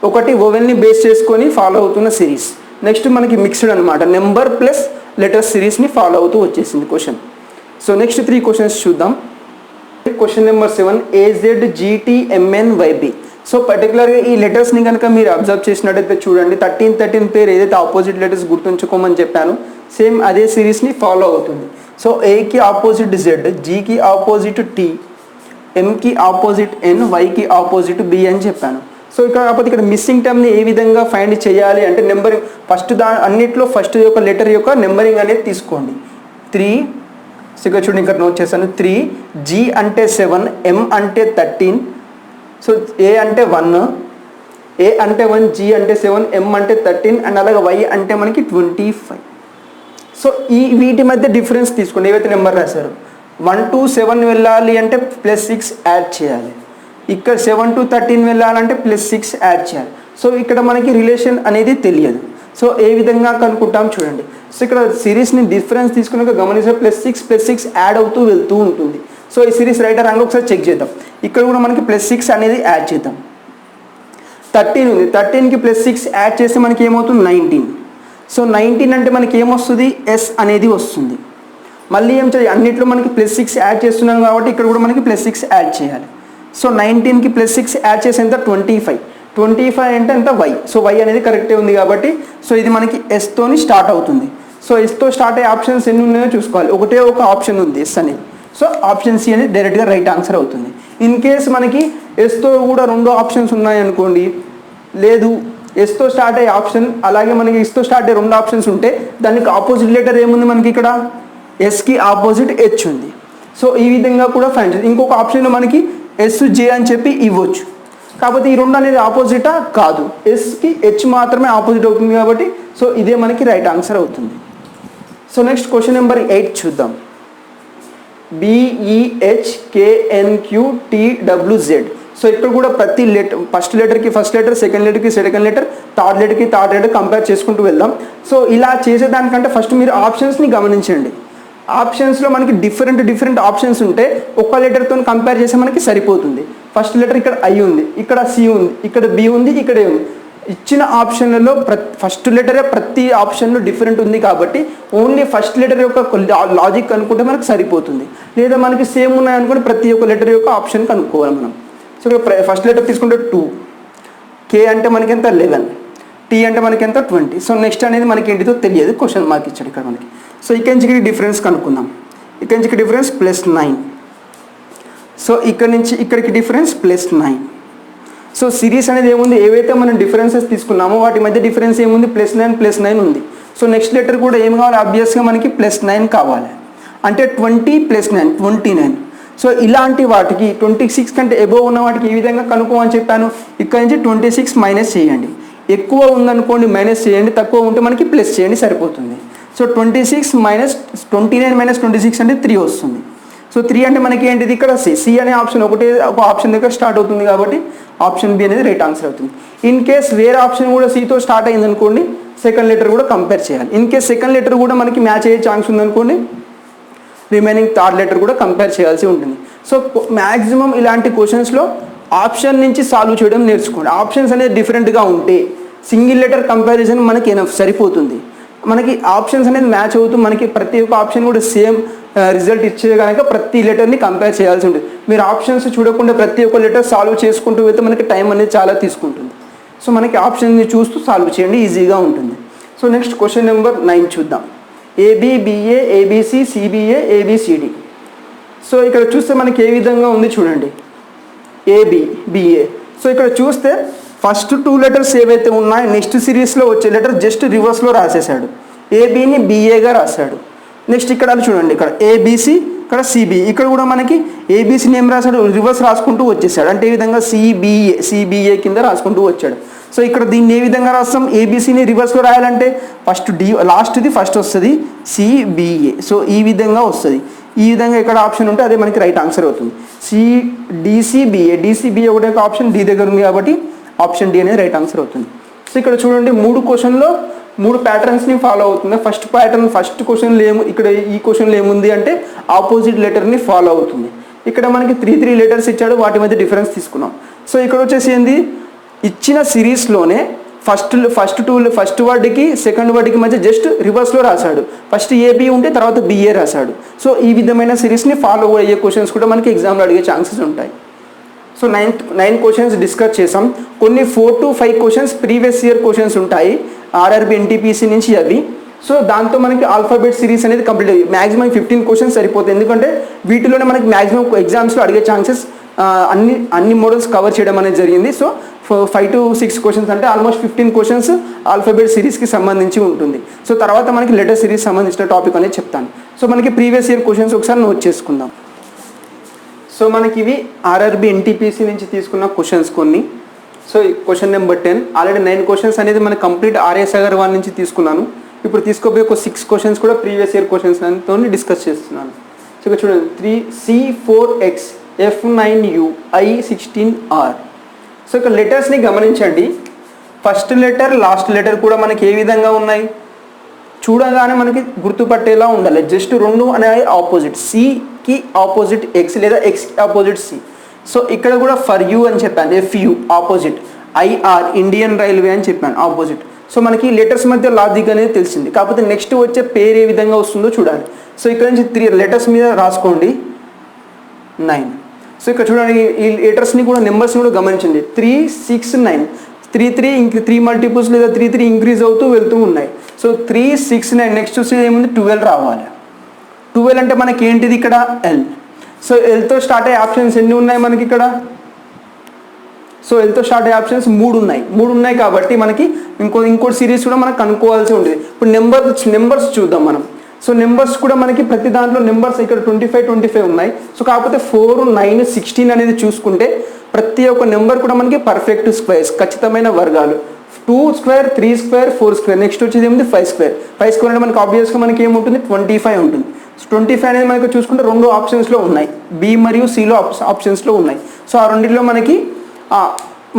S1: ఒకటి ఓవెల్ని బేస్ చేసుకొని ఫాలో అవుతున్న సిరీస్, నెక్స్ట్ మనకి మిక్స్డ్ అనమాట నెంబర్ ప్లస్ లెటర్ సిరీస్ని ఫాలో అవుతూ వచ్చేసింది క్వశ్చన్. సో నెక్స్ట్ 3 క్వశ్చన్స్ చూద్దాం. Question number 7 AZGTMNYB. సో పర్టికులర్గా ఈ లెటర్స్ని కనుక మీరు అబ్జర్వ్ చేసినట్టయితే చూడండి, 13 పేరు ఏదైతే ఆపోజిట్ లెటర్స్ గుర్తుంచుకోమని చెప్పాను సేమ్ అదే సిరీస్ని ఫాలో అవుతుంది. సో ఏకి ఆపోజిట్ Z, జీకి ఆపోజిట్ T, ఎంకి ఆపోజిట్ N, వైకి ఆపోజిట్ B అని చెప్పాను. సో ఇక్కడ కాకపోతే ఇక్కడ మిస్సింగ్ టర్మ్ని ఏ విధంగా ఫైండ్ చేయాలి అంటే నెంబరింగ్ ఫస్ట్ అన్నిట్లో ఫస్ట్ యొక్క లెటర్ యొక్క నెంబరింగ్ అనేది తీసుకోండి. 3, సో ఇక్కడ చూడండి ఇక్కడ నోట్ చేశాను 3, G అంటే 7, M అంటే 13, సో ఏ అంటే 1, ఏ అంటే 1, G అంటే 7, M అంటే 13 అండ్ అలాగే Y అంటే మనకి 25. సో వీటి మధ్య డిఫరెన్స్ తీసుకోండి. ఏవైతే నెంబర్ రాశారు 1 to 7 వెళ్ళాలి అంటే +6 యాడ్ చేయాలి, ఇక్కడ 7 to 13 వెళ్ళాలంటే +6 యాడ్ చేయాలి. సో ఇక్కడ మనకి రిలేషన్ అనేది తెలియదు. సో ఏ విధంగా కనుక్కుంటాం చూడండి. సో ఇక్కడ సిరీస్ని డిఫరెన్స్ తీసుకున్నాక గమనిస్తే +6 యాడ్ అవుతూ వెళ్తూ ఉంటుంది. సో ఈ సిరీస్ రైట్ ఆర్ రాంగ్ ఒకసారి చెక్ చేద్దాం. ఇక్కడ కూడా మనకి +6 అనేది యాడ్ చేద్దాం. 13 ఉంది, 13కి +6 యాడ్ చేస్తే మనకి ఏమవుతుంది 19. సో 19 అంటే మనకి ఏమొస్తుంది, S అనేది వస్తుంది. మళ్ళీ ఏం చేయాలి, అన్నిట్లో మనకి +6 యాడ్ చేస్తున్నాం కాబట్టి ఇక్కడ కూడా మనకి +6 యాడ్ చేయాలి. సో 19కి +6 యాడ్ చేసి ఎంత 25 అంటే ఎంత Y. సో Y అనేది కరెక్టే ఉంది కాబట్టి సో ఇది మనకి Sతోని స్టార్ట్ అవుతుంది. సో Sతో స్టార్ట్ అయ్యే ఆప్షన్స్ ఎన్ని ఉన్నాయో చూసుకోవాలి. ఒకటే ఒక ఆప్షన్ ఉంది S అనేది. సో ఆప్షన్ సి అనేది డైరెక్ట్గా రైట్ ఆన్సర్ అవుతుంది. ఇన్ కేస్ మనకి Sతో కూడా 2 ఆప్షన్స్ ఉన్నాయనుకోండి, లేదు Sతో స్టార్ట్ అయ్యే ఆప్షన్ అలాగే మనకి Sతో స్టార్ట్ అయ్యే 2 ఆప్షన్స్ ఉంటే దానికి ఆపోజిట్ లెటర్ ఏముంది మనకి ఇక్కడ Sకి ఆపోజిట్ H ఉంది. సో ఈ విధంగా కూడా ఫైండ్ చేయాలి. ఇంకొక ఆప్షన్ మనకి SJ అని చెప్పి ఇవ్వచ్చు, కాకపోతే ఈ 2 అనేది ఆపోజిటా కాదు, Sకి H మాత్రమే ఆపోజిట్ అవుతుంది కాబట్టి సో ఇదే మనకి రైట్ ఆన్సర్ అవుతుంది. సో నెక్స్ట్ క్వశ్చన్ నెంబర్ 8 చూద్దాం. BEHKNQTWZ. సో ఇక్కడ కూడా ప్రతి లెటర్ ఫస్ట్ లెటర్కి ఫస్ట్ లెటర్, సెకండ్ లెటర్కి సెకండ్ లెటర్, థర్డ్ లెటర్కి థర్డ్ లెటర్ కంపేర్ చేసుకుంటూ వెళ్దాం. సో ఇలా చేసేదానికంటే ఫస్ట్ మీరు ఆప్షన్స్ని గమనించండి. ఆప్షన్స్లో మనకి డిఫరెంట్ ఆప్షన్స్ ఉంటే ఒక్క లెటర్తో కంపేర్ చేస్తే మనకి సరిపోతుంది. ఫస్ట్ లెటర్ ఇక్కడ I ఉంది, ఇక్కడ C ఉంది, ఇక్కడ B ఉంది, ఇక్కడ A ఉంది. ఇచ్చిన ఆప్షన్లలో ఫస్ట్ లెటరే ప్రతి ఆప్షన్లో డిఫరెంట్ ఉంది కాబట్టి ఓన్లీ ఫస్ట్ లెటర్ యొక్క లాజిక్ అనుకుంటే మనకు సరిపోతుంది. లేదా మనకి సేమ్ ఉన్నాయనుకుంటే ప్రతి ఒక్క లెటర్ యొక్క ఆప్షన్ కనుక్కోవాలి మనం. సో ఇక్కడ ఫస్ట్ లెటర్ తీసుకుంటే 2, K అంటే మనకి ఎంత 11, T అంటే మనకి ఎంత 20. సో నెక్స్ట్ అనేది మనకి ఏంటిదో తెలియదు, క్వశ్చన్ మార్క్ ఇచ్చాడు ఇక్కడ మనకి. సో ఇక్కడి నుంచి డిఫరెన్స్ కనుక్కుందాం. ఇక్కడి నుంచి డిఫరెన్స్ +9. సో ఇక్కడ నుంచి ఇక్కడికి డిఫరెన్స్ +9. సో సిరీస్ అనేది ఏముంది, ఏవైతే మనం డిఫరెన్సెస్ తీసుకున్నామో వాటి మధ్య డిఫరెన్స్ ఏముంది +9 ఉంది. సో నెక్స్ట్ లెటర్ కూడా ఏం కావాలి, ఆబ్వియస్గా మనకి +9 కావాలి. అంటే 20 + 9 29. సో ఇలాంటి వాటికి 26 కంటే ఎబోవ్ ఉన్న వాటికి ఈ విధంగా కనుక్కోమని చెప్పాను. ఇక్కడ నుంచి 26 మైనస్ చేయండి. ఎక్కువ ఉందనుకోండి మైనస్ చేయండి, తక్కువ ఉంటే మనకి ప్లస్ చేయండి సరిపోతుంది. సో 29 - 26 అంటే 3 వస్తుంది. సో 3 అంటే మనకి ఏంటిది ఇక్కడ సి అనే ఆప్షన్ ఒక ఆప్షన్ దగ్గర స్టార్ట్ అవుతుంది కాబట్టి ఆప్షన్ బి అనేది రైట్ ఆన్సర్ అవుతుంది. ఇన్ కేస్ వేరే ఆప్షన్ కూడా సితో స్టార్ట్ అయింది అనుకోండి, సెకండ్ లెటర్ కూడా కంపేర్ చేయాలి. ఇన్ కేస్ సెకండ్ లెటర్ కూడా మనకి మ్యాచ్ అయ్యే ఛాన్స్ ఉందనుకోండి, రిమైనింగ్ థర్డ్ లెటర్ కూడా కంపేర్ చేయాల్సి ఉంటుంది. సో మ్యాక్సిమం ఇలాంటి క్వశ్చన్స్లో ఆప్షన్ నుంచి సాల్వ్ చేయడం నేర్చుకోండి. ఆప్షన్స్ అనేది డిఫరెంట్గా ఉంటే సింగిల్ లెటర్ కంపారిజన్ మనకి సరిపోతుంది. మనకి ఆప్షన్స్ అనేది మ్యాచ్ అవుతూ మనకి ప్రతి ఒక్క ఆప్షన్ కూడా సేమ్ రిజల్ట్ ఇచ్చే కనుక ప్రతి లెటర్ని కంపేర్ చేయాల్సి ఉంటుంది. మీరు ఆప్షన్స్ చూడకుండా ప్రతి ఒక్క లెటర్ సాల్వ్ చేసుకుంటూ వెళ్తే మనకి టైం అనేది చాలా తీసుకుంటుంది. సో మనకి ఆప్షన్ని చూస్తూ సాల్వ్ చేయండి, ఈజీగా ఉంటుంది. సో నెక్స్ట్ క్వశ్చన్ నెంబర్ 9 చూద్దాం. ABBA ABC CBA ABCD. So ఇక్కడ చూస్తే మనకి ఏ విధంగా ఉంది చూడండి, ABBA. సో ఇక్కడ చూస్తే ఫస్ట్ 2 లెటర్స్ ఏవైతే ఉన్నాయో నెక్స్ట్ సిరీస్లో వచ్చే లెటర్ జస్ట్ రివర్స్లో రాసేసాడు. ఏబీని BAగా రాశాడు. నెక్స్ట్ ఇక్కడ చూడండి, ఇక్కడ ABC ఇక్కడ సిబి, ఇక్కడ కూడా మనకి ఏబీసీని ఏం రాశాడు, రివర్స్ రాసుకుంటూ వచ్చేసాడు. అంటే ఈ విధంగా సిబిఏ కింద రాసుకుంటూ వచ్చాడు. సో ఇక్కడ దీన్ని ఏ విధంగా రాస్తాం, ఏబీసీని రివర్స్లో రాయాలంటే ఫస్ట్ లాస్ట్ది ఫస్ట్ వస్తుంది సిబిఏ. సో ఈ విధంగా వస్తుంది. ఈ విధంగా ఇక్కడ ఆప్షన్ ఉంటే అదే మనకి రైట్ ఆన్సర్ అవుతుంది. డిసిబిఏ ఒకటే ఒక ఆప్షన్ డి దగ్గర ఉంది కాబట్టి ఆప్షన్ డి అనేది రైట్ ఆన్సర్ అవుతుంది. సో ఇక్కడ చూడండి 3 క్వశ్చన్లో 3 ప్యాటర్న్స్ని ఫాలో అవుతుంది. ఫస్ట్ ప్యాటర్న్ ఫస్ట్ క్వశ్చన్లో ఇక్కడ ఈ క్వశ్చన్లో ఏముంది అంటే ఆపోజిట్ లెటర్ని ఫాలో అవుతుంది. ఇక్కడ మనకి 3 లెటర్స్ ఇచ్చాడు, వాటి మధ్య డిఫరెన్స్ తీసుకున్నాం. సో ఇక్కడ వచ్చేసి ఏంది, ఇచ్చిన సిరీస్లోనే ఫస్ట్ వర్డ్కి సెకండ్ వర్డ్కి మధ్య జస్ట్ రివర్స్లో రాశాడు. ఫస్ట్ ఏబి ఉంటే తర్వాత బిఏ రాశాడు. సో ఈ విధమైన సిరీస్ని ఫాలో అయ్యే క్వశ్చన్స్ కూడా మనకి ఎగ్జామ్లో అడిగే ఛాన్సెస్ ఉంటాయి. సో 9 క్వశ్చన్స్ డిస్కస్ చేసాం. కొన్ని 4 to 5 questions previous year questions ఉంటాయి ఆర్ఆర్బి ఎన్టీపీసీ నుంచి అవి. సో దాంతో మనకి ఆల్ఫాబెట్ సిరీస్ అనేది కంప్లీట్ అయ్యి మ్యాక్సిమం 15 క్వశ్చన్స్ సరిపోతుంది. ఎందుకంటే వీటిలోనే మనకి మ్యాక్సిమం ఎగ్జామ్స్లో అడిగే ఛాన్సెస్ అన్ని మోడల్స్ కవర్ చేయడం అనేది జరిగింది. సో 5 to 6 క్వశ్చన్స్ అంటే ఆల్మోస్ట్ 15 క్వశ్చన్స్ ఆల్ఫాబెట్ సిరీస్కి సంబంధించి ఉంటుంది. సో తర్వాత మనకి లెటర్ సిరీస్ సంబంధించిన టాపిక్ అనేది చెప్తాను. సో మనకి ప్రీవియస్ ఇయర్ క్వశ్చన్స్ ఒకసారి నోట్ చేసుకుందాం. సో మనకి ఇవి ఆర్ఆర్బి ఎన్టీపీసీ నుంచి తీసుకున్న క్వశ్చన్స్ కొన్ని. So question number 10 already 9 questions అనేది మనకి కంప్లీట్ ఆర్ఎస్ అగర్వాల్ నుంచి తీసుకున్నాను. ఇప్పుడు తీసుకోబోయే ఒక 6 క్వశ్చన్స్ కూడా ప్రీవియస్ ఇయర్ క్వశ్చన్స్ తో డిస్కస్ చేస్తున్నాను. సో ఇక్కడ చూడండి 3C4X F9U I16R. సో ఇక్కడ లెటర్స్ని గమనించండి. ఫస్ట్ లెటర్ లాస్ట్ లెటర్ కూడా మనకి ఏ విధంగా ఉన్నాయి చూడగానే మనకి గుర్తుపట్టేలా ఉండాలి. జస్ట్ 2 అనేవి ఆపోజిట్, సికి ఆపోజిట్ ఎక్స్ లేదా ఎక్స్కి ఆపోజిట్ సి. సో ఇక్కడ కూడా ఫర్ యూ అని చెప్పాను, FU opposite, IR Indian railway అని చెప్పాను ఆపోజిట్. సో మనకి లెటర్స్ మధ్య లాజిక్ అనేది తెలిసింది. కాకపోతే నెక్స్ట్ వచ్చే పేరు ఏ విధంగా వస్తుందో చూడాలి. సో ఇక్కడ నుంచి 3 లెటర్స్ మీద రాసుకోండి 9. సో ఇక్కడ చూడండి ఈ లెటర్స్ని కూడా నెంబర్స్ని కూడా గమనించండి. 3, 6, 9 3 మల్టిపుల్స్ లేదా 3 ఇంక్రీజ్ అవుతూ వెళ్తూ ఉన్నాయి. సో 3, 6, 9 నెక్స్ట్ వచ్చేది ఏముంది 12 రావాలి. 12 అంటే మనకి ఏంటిది ఇక్కడ L. సో ఎల్తో స్టార్ట్ అయ్యే ఆప్షన్స్ ఎన్ని ఉన్నాయి మనకి ఇక్కడ, సో ఎల్తో స్టార్ట్ అయ్యే ఆప్షన్స్ 3 ఉన్నాయి కాబట్టి మనకి ఇంకోటి సిరీస్ కూడా మనకు కనుక్కోవాల్సి ఉంటుంది. ఇప్పుడు నెంబర్స్ చూద్దాం మనం. సో నెంబర్స్ కూడా మనకి ప్రతి దాంట్లో నెంబర్స్ ఇక్కడ 25 ఉన్నాయి. సో కాకపోతే 4, 9, 16 అనేది చూసుకుంటే ప్రతి ఒక్క నెంబర్ కూడా మనకి పర్ఫెక్ట్ స్క్వేర్స్, ఖచ్చితమైన వర్గాలు. 2 స్క్వేర్, 3 స్క్వేర్, 4 స్క్వేర్, నెక్స్ట్ వచ్చేది ఏముంది 5 స్క్వేర్. 5 స్క్వేర్ అంటే మనకి ఆబ్వియస్గా మనకి ఏముంటుంది 25 ఉంటుంది. సో 25 అనేది మనకి చూసుకుంటే 2 ఆప్షన్స్లో ఉన్నాయి, బి మరియు సిలో ఆప్షన్స్లో ఉన్నాయి. సో ఆ రెండింటిలో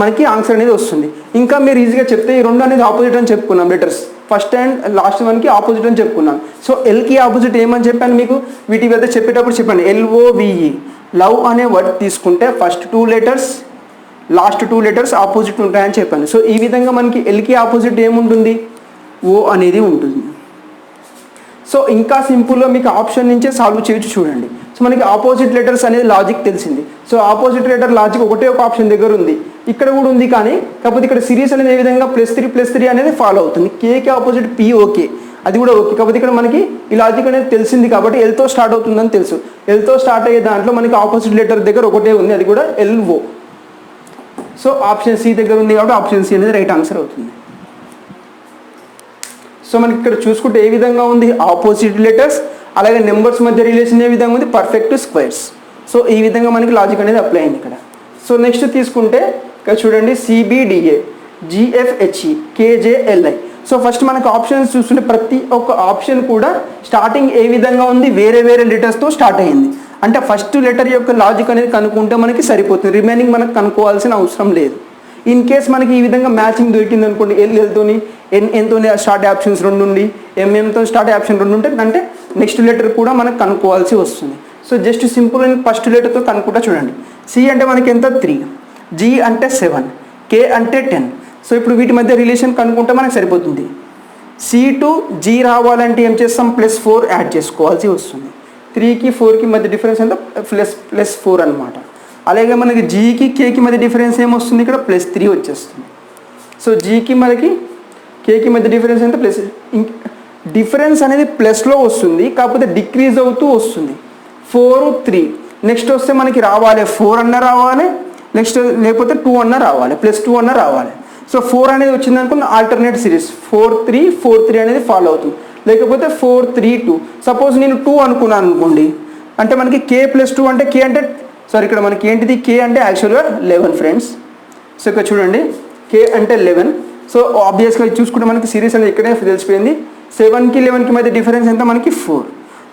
S1: మనకి ఆన్సర్ అనేది వస్తుంది. ఇంకా మీరు ఈజీగా చెప్తే ఈ 2 అనేది ఆపోజిట్ అని చెప్పుకున్నాం లెటర్స్, ఫస్ట్ అండ్ లాస్ట్ వన్కి ఆపోజిట్ అని చెప్పుకున్నాం. సో ఎల్కి ఆపోజిట్ ఏమని చెప్పాను మీకు, వీటి వద్ద చెప్పేటప్పుడు చెప్పండి LOVE లవ్ అనే వర్డ్ తీసుకుంటే first 2 letters last 2 letters opposite ఉంటాయని చెప్పాను. సో ఈ విధంగా మనకి ఎల్కి ఆపోజిట్ ఏముంటుంది O అనేది ఉంటుంది. సో ఇంకా సింపుల్గా మీకు ఆప్షన్ నుంచే సాల్వ్ చేయొచ్చు చూడండి. సో మనకి ఆపోజిట్ లెటర్స్ అనేది లాజిక్ తెలిసింది. సో ఆపోజిట్ లెటర్ లాజిక్ ఒకటే ఒక ఆప్షన్ దగ్గర ఉంది, ఇక్కడ కూడా ఉంది. కానీ కాకపోతే ఇక్కడ సిరీస్ అనేది ఏ విధంగా +3 అనేది ఫాలో అవుతుంది. కేకి ఆపోజిట్ P ఓకే, అది కూడా ఓకే. కాకపోతే ఇక్కడ మనకి ఈ లాజిక్ అనేది తెలిసింది కాబట్టి ఎల్తో స్టార్ట్ అవుతుందని తెలుసు. ఎల్తో స్టార్ట్ అయ్యే దాంట్లో మనకి ఆపోజిట్ లెటర్ దగ్గర ఒకటే ఉంది, అది కూడా LO. సో ఆప్షన్ సి దగ్గర ఉంది కాబట్టి ఆప్షన్ సి అనేది రైట్ ఆన్సర్ అవుతుంది. సో మనకి ఇక్కడ చూసుకుంటే ఏ విధంగా ఉంది ఆపోజిట్ లెటర్స్, అలాగే నెంబర్స్ మధ్య రిలేషన్ ఏ విధంగా ఉంది పర్ఫెక్ట్ స్క్వేర్స్. సో ఈ విధంగా మనకి లాజిక్ అనేది అప్లై అయింది ఇక్కడ. సో నెక్స్ట్ తీసుకుంటే ఇక్కడ చూడండి CBDA GFHE KJLI. So first మనకు ఆప్షన్స్ చూస్తుంటే ప్రతి ఒక్క ఆప్షన్ కూడా స్టార్టింగ్ ఏ విధంగా ఉంది వేరే లెటర్స్తో స్టార్ట్ అయ్యింది. అంటే ఫస్ట్ లెటర్ యొక్క లాజిక్ అనేది కనుక్కుంటే మనకి సరిపోతుంది, రిమైనింగ్ మనకు కనుక్కోవాల్సిన అవసరం లేదు. ఇన్ కేస్ మనకి ఈ విధంగా మ్యాచింగ్ దొరికింది అనుకోండి, Lతోని Nతోని స్టార్ట్ ఆప్షన్స్ 2 ఉండి MMతో స్టార్ట్ ఆప్షన్ 2 ఉంటే అంటే నెక్స్ట్ లెటర్ కూడా మనకు కనుక్కోవాల్సి వస్తుంది. సో జస్ట్ సింపుల్ ఫస్ట్ లెటర్తో కనుక్కుంటా చూడండి. C అంటే మనకి ఎంత 3, G అంటే 7, K అంటే 10. సో ఇప్పుడు వీటి మధ్య రిలేషన్ కనుక్కుంటే మనకు సరిపోతుంది. C to G రావాలంటే ఏం చేస్తాం +4 యాడ్ చేసుకోవాల్సి వస్తుంది. 3కి 4కి మధ్య డిఫరెన్స్ ఎంత +4 అనమాట. అలాగే మనకి Gకి Kకి మధ్య డిఫరెన్స్ ఏమొస్తుంది ఇక్కడ +3 వచ్చేస్తుంది. సో Gకి మనకి Kకి మధ్య డిఫరెన్స్ ఎంత డిఫరెన్స్ అనేది ప్లస్లో వస్తుంది, కాకపోతే డిక్రీజ్ అవుతూ వస్తుంది. 4, 3 నెక్స్ట్ వస్తే మనకి రావాలి 4 అన్న రావాలి, నెక్స్ట్ లేకపోతే 2 అన్న రావాలి, +2 అన్న రావాలి. సో 4 అనేది వచ్చింది అనుకున్న ఆల్టర్నేట్ సిరీస్ 4, 3 అనేది ఫాలో అవుతుంది. లేకపోతే 4, 3, 2. సపోజ్ నేను 2 అనుకున్నాను అనుకోండి, అంటే మనకి k+2 అంటే k అంటే సారీ ఇక్కడ మనకి ఏంటిది k అంటే యాక్చువల్గా 11 ఫ్రెండ్స్. సో ఇక్కడ చూడండి k అంటే 11. సో ఆబ్వియస్గా చూసుకుంటే మనకి సిరీస్ అనేది ఇక్కడే తెలిసిపోయింది. 7కి 11కి మధ్య డిఫరెన్స్ ఎంత మనకి 4.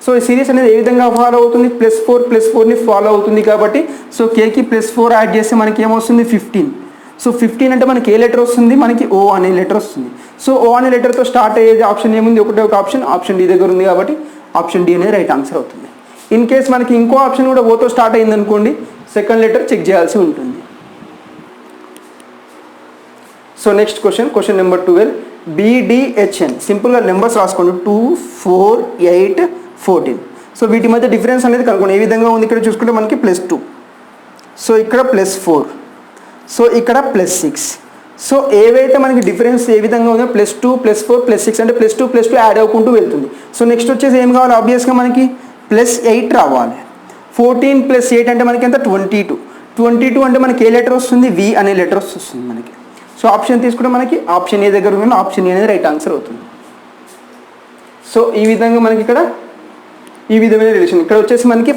S1: సో ఈ సిరీస్ అనేది ఏ విధంగా ఫాలో అవుతుంది, +4+4ని ఫాలో అవుతుంది కాబట్టి సో కేకి +4 యాడ్ చేస్తే మనకి ఏమొస్తుంది 15. సో 15 అంటే మనకి ఏ లెటర్ వస్తుంది, మనకి O అనే లెటర్ వస్తుంది. సో O అనే లెటర్తో స్టార్ట్ అయ్యేది ఆప్షన్ ఏముంది, ఒకటే ఒక ఆప్షన్ D దగ్గర ఉంది కాబట్టి ఆప్షన్ D అనేది రైట్ ఆన్సర్ అవుతుంది. ఇన్ కేస్ మనకి ఇంకో ఆప్షన్ కూడా ఓతో స్టార్ట్ అయింది అనుకోండి, సెకండ్ లెటర్ చెక్ చేయాల్సి ఉంటుంది. So next question number 12 BDHN సింపుల్గా నెంబర్స్ రాసుకోండి 2, 4, 8, 14. సో వీటి మధ్య డిఫరెన్స్ అనేది కనుక్కోండి. ఏ విధంగా ఉంది ఇక్కడ చూసుకుంటే మనకి +2, సో ఇక్కడ +4, సో ఇక్కడ +6. సో ఏవైతే మనకి డిఫరెన్స్ ఏ విధంగా ఉందో +2, +4, +6 అంటే +2 యాడ్ అవ్వకుంటూ వెళ్తుంది. సో నెక్స్ట్ వచ్చేసి ఏం కావాలి, ఆబ్వియస్గా మనకి +8 రావాలి. 14 + 8 అంటే మనకి ఎంత 22 అంటే మనకి ఏ లెటర్ వస్తుంది, V అనే లెటర్ వస్తుంది మనకి. సో ఆప్షన్ తీసుకుంటే మనకి ఆప్షన్ ఏ దగ్గర ఉన్న ఆప్షన్ ఏ అనేది రైట్ ఆన్సర్ అవుతుంది. సో ఈ విధంగా మనకి ఇక్కడ ఈ విధమైన రిలేషన్ ఇక్కడ వచ్చేసి మనకి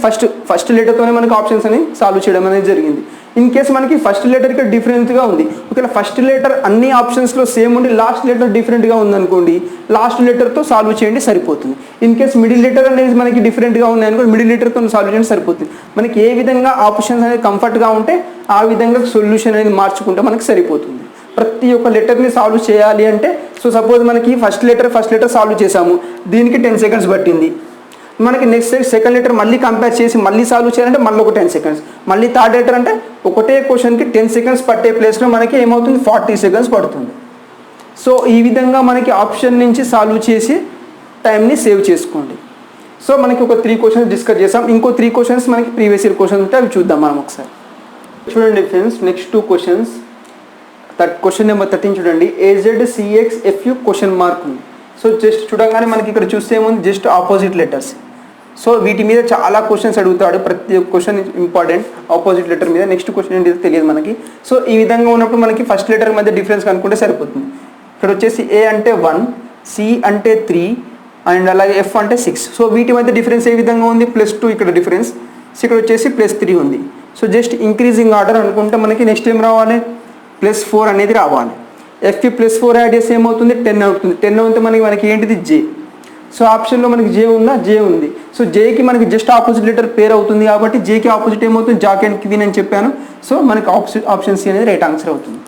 S1: ఫస్ట్ లెటర్తోనే మనకి ఆప్షన్స్ అని సాల్వ్ చేయడం అనేది జరిగింది. ఇన్ కేసు మనకి ఫస్ట్ లెటర్ ఇక్కడ డిఫరెంట్గా ఉంది, ఒకవేళ ఫస్ట్ లెటర్ అన్ని ఆప్షన్స్లో సేమ్ ఉండి లాస్ట్ లెటర్ డిఫరెంట్గా ఉందనుకోండి, లాస్ట్ లెటర్తో సాల్వ్ చేయండి సరిపోతుంది. ఇన్ కేసు మిడిల్ లెటర్ అనేది మనకి డిఫరెంట్గా ఉంది అనుకోండి, మిడిల్ లెటర్తో సాల్వ్ చేయండి సరిపోతుంది. మనకి ఏ విధంగా ఆప్షన్స్ అనేది కంఫర్ట్గా ఉంటే ఆ విధంగా సొల్యూషన్ అనేది మార్చుకుంటే మనకి సరిపోతుంది. ప్రతి ఒక్క లెటర్ని సాల్వ్ చేయాలి అంటే సో సపోజ్ మనకి ఫస్ట్ లెటర్ సాల్వ్ చేసాము, దీనికి 10 సెకండ్స్ పట్టింది. మనకి నెక్స్ట్ సెకండ్ లెటర్ మళ్ళీ కంపేర్ చేసి మళ్ళీ సాల్వ్ చేయాలంటే మళ్ళీ ఒక 10 సెకండ్స్, మళ్ళీ థర్డ్ లెటర్ అంటే ఒకటే క్వశ్చన్కి 10 సెకండ్స్ పట్టే ప్లేస్లో మనకి ఏమవుతుంది 40 సెకండ్స్ పడుతుంది. సో ఈ విధంగా మనకి ఆప్షన్ నుంచి సాల్వ్ చేసి టైంని సేవ్ చేసుకోండి. సో మనకి ఒక 3 క్వశ్చన్స్ డిస్కస్ చేసాం, ఇంకో 3 క్వశ్చన్స్ మనకి ప్రీవియస్ ఇయర్ క్వశ్చన్స్ ఉంటే అవి చూద్దాం మనం ఒకసారి. చూడండి friends, next 2 questions. Question number 13 చూడండి, AZCXFU క్వశ్చన్ మార్క్ ఉంది. సో జస్ట్ చూడగానే మనకి ఇక్కడ చూస్తే ఏముంది, జస్ట్ ఆపోజిట్ లెటర్స్. సో వీటి మీద చాలా క్వశ్చన్స్ అడుగుతాడు, ప్రతి క్వశ్చన్ ఇంపార్టెంట్ ఆపోజిట్ లెటర్ మీద. నెక్స్ట్ క్వశ్చన్ ఏంటి తెలియదు మనకి. సో ఈ విధంగా ఉన్నప్పుడు మనకి ఫస్ట్ లెటర్ మధ్య డిఫరెన్స్ కనుక్కుంటే సరిపోతుంది. ఇక్కడ వచ్చేసి A అంటే 1, C అంటే 3 అండ్ అలాగే F అంటే 6. సో వీటి మధ్య డిఫరెన్స్ ఏ విధంగా ఉంది, +2 ఇక్కడ డిఫరెన్స్, సో ఇక్కడ వచ్చేసి +3 ఉంది. సో జస్ట్ ఇంక్రీజింగ్ ఆర్డర్ అనుకుంటే మనకి నెక్స్ట్ ఏం రావాలి, +4 అనేది రావాలి. Fకి +4 యాడ్ చేస్తే ఏమవుతుంది 10 అవుతుంది. 10 అవుతే మనకి ఏంటిది J. సో ఆప్షన్లో మనకి J ఉందా, J ఉంది. సో Jకి మనకి జస్ట్ ఆపోజిట్ లెటర్ పేర్ అవుతుంది కాబట్టి Jకి ఆపోజిట్ ఏమవుతుంది, జాక్ అండ్ క్వీన్ అని చెప్పాను. సో మనకి ఆప్షన్ C అనేది రైట్ ఆన్సర్ అవుతుంది.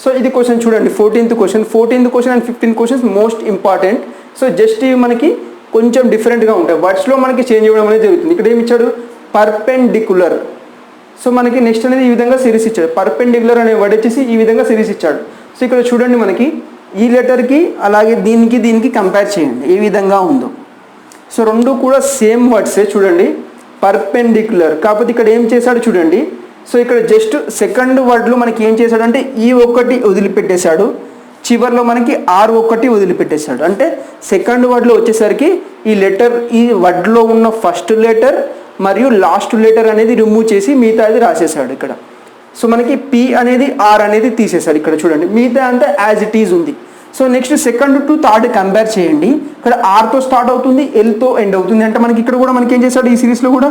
S1: సో ఇది క్వశ్చన్ చూడండి, 14th question and 15th questions most important. So just ఇవి మనకి కొంచెం డిఫరెంట్గా ఉంటాయి, వర్డ్స్లో మనకి చేంజ్ అవ్వడం అనేది జరుగుతుంది. ఇక్కడ ఏమి ఇచ్చాడు, పర్పెండిక్యులర్. సో మనకి నెక్స్ట్ అనేది ఈ విధంగా సిరీస్ ఇచ్చాడు, పర్పెండిక్యులర్ అనే వర్డ్ వచ్చేసి ఈ విధంగా సిరీస్ ఇచ్చాడు. సో ఇక్కడ చూడండి మనకి ఈ లెటర్కి అలాగే దీనికి కంపేర్ చేయండి ఏ విధంగా ఉందో. సో రెండు కూడా సేమ్ వర్డ్సే చూడండి, పర్పెండిక్యులర్. కాకపోతే ఇక్కడ ఏం చేశాడు చూడండి, సో ఇక్కడ జస్ట్ సెకండ్ వర్డ్లో మనకి ఏం చేశాడంటే ఈ ఒకటి వదిలిపెట్టేశాడు, చివరిలో మనకి R1 వదిలిపెట్టేశాడు. అంటే సెకండ్ వర్డ్లో వచ్చేసరికి ఈ వర్డ్లో ఉన్న ఫస్ట్ లెటర్ మరియు లాస్ట్ లెటర్ అనేది రిమూవ్ చేసి మిగతా అది రాసేసాడు ఇక్కడ. సో మనకి P అనేది R అనేది తీసేసాడు ఇక్కడ చూడండి, మిగతా అంతా యాజ్ ఇట్ ఈజ్ ఉంది. So next second to third compare చేయండి, ఇక్కడ Rతో స్టార్ట్ అవుతుంది, Lతో ఎండ్ అవుతుంది. అంటే మనకి ఇక్కడ కూడా మనకి ఏం చేశాడు, ఈ సిరీస్లో కూడా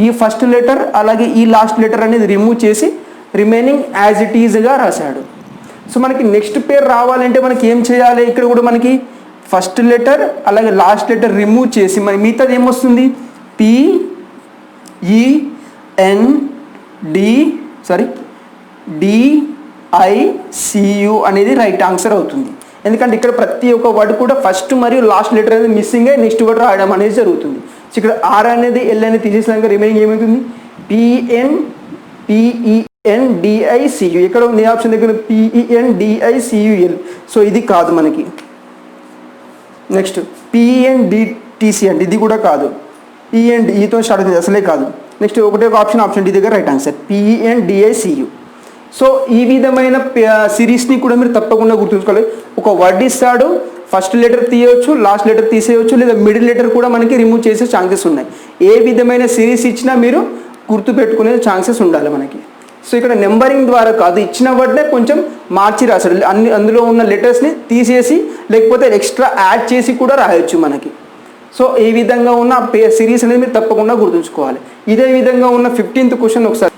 S1: ఈ ఫస్ట్ లెటర్ అలాగే ఈ లాస్ట్ లెటర్ అనేది రిమూవ్ చేసి రిమైనింగ్ యాజ్ ఇట్ ఈజ్గా రాశాడు. సో మనకి నెక్స్ట్ పేరు రావాలంటే మనకి ఏం చేయాలి, ఇక్కడ కూడా మనకి ఫస్ట్ లెటర్ అలాగే లాస్ట్ లెటర్ రిమూవ్ చేసి మరి మిగతాది ఏమొస్తుంది, DICU అనేది రైట్ ఆన్సర్ అవుతుంది. ఎందుకంటే ఇక్కడ ప్రతి ఒక్క వర్డ్ కూడా ఫస్ట్ మరియు లాస్ట్ లెటర్ అనేది మిస్సింగ్ అయ్యి నెక్స్ట్ వర్డ్ రాయడం అనేది జరుగుతుంది. సో ఇక్కడ R అనేది L అనేది తీసేసినాక రిమైనింగ్ ఏమవుతుంది, PENDICU. ఇక్కడ ఉంది ఆప్షన్ దగ్గర PENDICUL. సో ఇది కాదు మనకి. నెక్స్ట్ PENDTC అంటే ఇది కూడా కాదు, Eతో స్టార్ట్ అవుతుంది అసలే కాదు. నెక్స్ట్ ఒకటే ఒక ఆప్షన్ D దగ్గర రైట్ ఆన్సర్ PENDICU. సో ఈ విధమైన సిరీస్ని కూడా మీరు తప్పకుండా గుర్తుంచుకోవాలి. ఒక వర్డ్ ఇస్తాడు, ఫస్ట్ లెటర్ తీయవచ్చు, లాస్ట్ లెటర్ తీసేయచ్చు, లేదా మిడిల్ లెటర్ కూడా మనకి రిమూవ్ చేసే ఛాన్సెస్ ఉన్నాయి. ఏ విధమైన సిరీస్ ఇచ్చినా మీరు గుర్తుపెట్టుకునే ఛాన్సెస్ ఉండాలి మనకి. సో ఇక్కడ నెంబరింగ్ ద్వారా కాదు, ఇచ్చిన వర్డ్నే కొంచెం మార్చి రాశాడు, అందులో ఉన్న లెటర్స్ని తీసేసి లేకపోతే ఎక్స్ట్రా యాడ్ చేసి కూడా రాయొచ్చు మనకి. సో ఈ విధంగా ఉన్న సిరీస్ అనేది మీరు తప్పకుండా గుర్తుంచుకోవాలి. ఇదే విధంగా ఉన్న 15th క్వశ్చన్ ఒకసారి.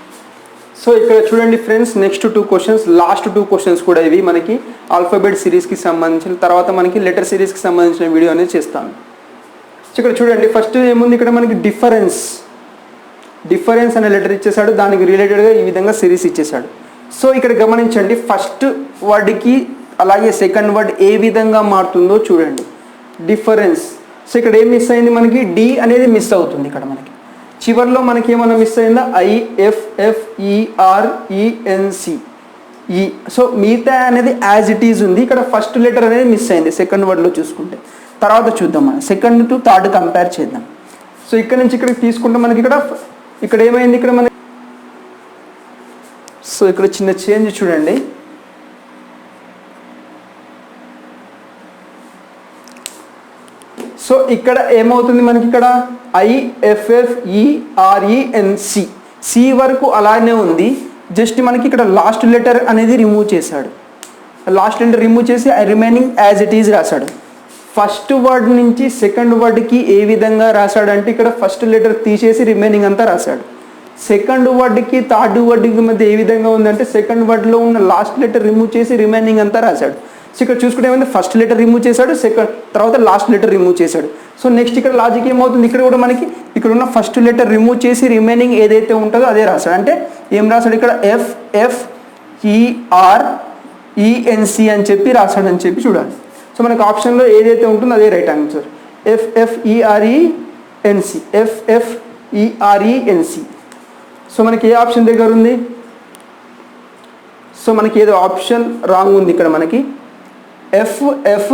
S1: సో ఇక్కడ చూడండి friends, next 2 questions, last 2 questions కూడా ఇవి మనకి ఆల్ఫాబెట్ సిరీస్కి సంబంధించిన, తర్వాత మనకి లెటర్ సిరీస్కి సంబంధించిన వీడియో అనేది చేస్తాను. సో ఇక్కడ చూడండి, ఫస్ట్ ఏముంది, ఇక్కడ మనకి డిఫరెన్స్ అనే లెటర్ ఇచ్చేసాడు, దానికి రిలేటెడ్గా ఈ విధంగా సిరీస్ ఇచ్చేసాడు. సో ఇక్కడ గమనించండి, ఫస్ట్ వర్డ్కి అలాగే సెకండ్ వర్డ్ ఏ విధంగా మారుతుందో చూడండి. డిఫరెన్స్. సో ఇక్కడ ఏం మిస్ అయింది, మనకి డి అనేది మిస్ అవుతుంది. ఇక్కడ మనకి చివరిలో మనకి ఏమైనా మిస్ అయిందా, IFFERENC ఈ. సో మిగతా అనేది యాజ్ ఇట్ ఈజ్ ఉంది. ఇక్కడ ఫస్ట్ లెటర్ అనేది మిస్ అయింది సెకండ్ వర్డ్లో చూసుకుంటే. తర్వాత చూద్దాం, మనం సెకండ్ టు థర్డ్ కంపేర్ చేద్దాం. సో ఇక్కడ నుంచి ఇక్కడికి తీసుకుంటే మనకి ఇక్కడ ఏమైంది, ఇక్కడ మనకి సో ఇక్కడ చిన్న చేంజ్ చూడండి. సో ఇక్కడ ఏమవుతుంది, మనకి ఇక్కడ IFFERENC సి వరకు అలానే ఉంది. జస్ట్ మనకి ఇక్కడ లాస్ట్ లెటర్ అనేది రిమూవ్ చేశాడు. లాస్ట్ లెటర్ రిమూవ్ చేసి రిమైనింగ్ యాజ్ ఇట్ ఈజ్ రాశాడు. ఫస్ట్ వర్డ్ నుంచి సెకండ్ వర్డ్కి ఏ విధంగా రాశాడంటే, ఇక్కడ ఫస్ట్ లెటర్ తీసేసి రిమైనింగ్ అంతా రాశాడు. సెకండ్ వర్డ్కి థర్డ్ వర్డ్కి మధ్య ఏ విధంగా ఉందంటే, సెకండ్ వర్డ్లో ఉన్న లాస్ట్ లెటర్ రిమూవ్ చేసి రిమైనింగ్ అంతా రాశాడు. సో ఇక్కడ చూసుకుంటే ఏమైంది, ఫస్ట్ లెటర్ రిమూవ్ చేశాడు, తర్వాత లాస్ట్ లెటర్ రిమూవ్ చేశాడు. సో నెక్స్ట్ ఇక్కడ లాజిక్ ఏమవుతుంది, ఇక్కడ కూడా మనకి ఇక్కడ ఉన్న ఫస్ట్ లెటర్ రిమూవ్ చేసి రిమైనింగ్ ఏదైతే ఉంటుందో అదే రాశాడు. అంటే ఏం రాశాడు, ఇక్కడ FFERENC అని చెప్పి రాశాడని చెప్పి చూడాలి. సో మనకి ఆప్షన్లో ఏదైతే ఉంటుందో అదే రైట్ ఆన్సర్. FFERENC. సో మనకి ఏ ఆప్షన్ దగ్గర ఉంది, సో మనకి ఏదో ఆప్షన్ రాంగ్ ఉంది. ఇక్కడ మనకి FFERENC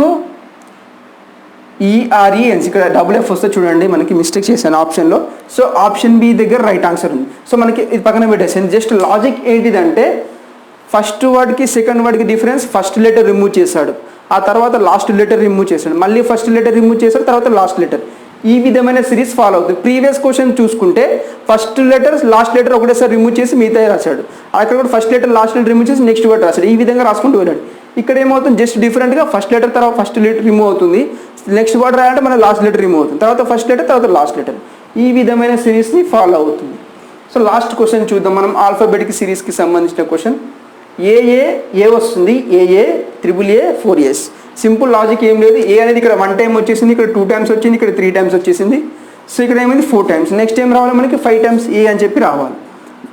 S1: ఇక్కడ FF వస్తే చూడండి, మనకి మిస్టేక్ చేశాను ఆప్షన్లో. సో ఆప్షన్ బి దగ్గర రైట్ ఆన్సర్ ఉంది. సో మనకి ఇది పక్కన పెట్టేసాను. జస్ట్ లాజిక్ ఏంటిదంటే, ఫస్ట్ వర్డ్కి సెకండ్ వర్డ్కి డిఫరెన్స్, ఫస్ట్ లెటర్ రిమూవ్ చేశాడు, ఆ తర్వాత లాస్ట్ లెటర్ రిమూవ్ చేశాడు, మళ్ళీ ఫస్ట్ లెటర్ రిమూవ్ చేశాడు, తర్వాత లాస్ట్ లెటర్. ఈ విధమైన సిరీస్ ఫాలో అవుతుంది. ప్రీవియస్ క్వశ్చన్ చూసుకుంటే ఫస్ట్ లెటర్ లాస్ట్ లెటర్ ఒకటేసారి రిమూవ్ చేసి మిగతా రాశాడు. అక్కడ కూడా first letter last letter remove చేసి నెక్స్ట్ వర్డ్ రాశాడు. ఈ విధంగా రాసుకుంటూ వెళ్ళాడు. ఇక్కడ ఏమవుతుంది, జస్ట్ డిఫరెంట్గా ఫస్ట్ లెటర్ తర్వాత ఫస్ట్ లెటర్ రిమూవ్ అవుతుంది, నెక్స్ట్ వర్డ్ రాయాలంటే మన లాస్ట్ లెటర్ రిమూవ్ అవుతుంది, తర్వాత ఫస్ట్ లెటర్ తర్వాత లాస్ట్ లెటర్. ఈ విధమైన సిరీస్ని ఫాలో అవుతుంది. సో లాస్ట్ క్వశ్చన్ చూద్దాం మనం, ఆల్ఫాబెటిక్ సిరీస్కి సంబంధించిన క్వశ్చన్. ఏ వస్తుంది, AA, AAA, 4As. Simple logic ఏం లేదు. ఏ అనేది ఇక్కడ 1 టైం వచ్చేసింది, ఇక్కడ 2 టైమ్స్ వచ్చింది, ఇక్కడ 3 టైమ్స్ వచ్చేసింది. సో ఇక్కడ ఏమైంది 4 టైమ్స్. నెక్స్ట్ టైం రావాలి మనకి 5 టైమ్స్ ఏ అని చెప్పి రావాలి.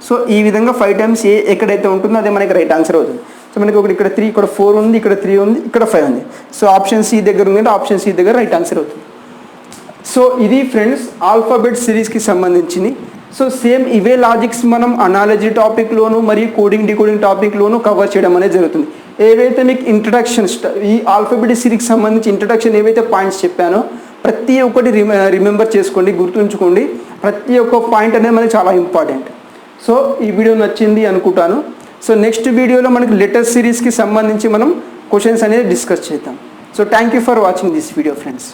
S1: సో ఈ విధంగా 5 టైమ్స్ ఏ ఎక్కడైతే ఉంటుందో అదే మనకి రైట్ ఆన్సర్ అవుతుంది. సో మనకి ఇక్కడ 3, ఇక్కడ 4 ఉంది, ఇక్కడ 3 ఉంది, ఇక్కడ 5 ఉంది. సో ఆప్షన్ సి దగ్గర ఉంది, ఆప్షన్ సి దగ్గర రైట్ ఆన్సర్ అవుతుంది. సో ఇది ఫ్రెండ్స్ ఆల్ఫాబెట్ సిరీస్కి సంబంధించింది. సో సేమ్ ఇవే లాజిక్స్ మనం అనాలజీ టాపిక్లోను మరియు కోడింగ్ డికోడింగ్ టాపిక్లోను కవర్ చేయడం అనేది జరుగుతుంది. ఏవైతే మీకు ఇంట్రడక్షన్ ఈ ఆల్ఫాబెట్ సిరీస్కి సంబంధించి ఇంట్రడక్షన్ ఏవైతే పాయింట్స్ చెప్పానో ప్రతి ఒక్కటి రిమెంబర్ చేసుకోండి, గుర్తుంచుకోండి. ప్రతి ఒక్క పాయింట్ అనేది మనకి చాలా ఇంపార్టెంట్. సో ఈ వీడియో నచ్చింది అనుకుంటాను. సో నెక్స్ట్ వీడియోలో మనకి లెటర్ సిరీస్కి సంబంధించి మనం క్వశ్చన్స్ అనేది డిస్కస్ చేద్దాం. So thank you for watching this video friends.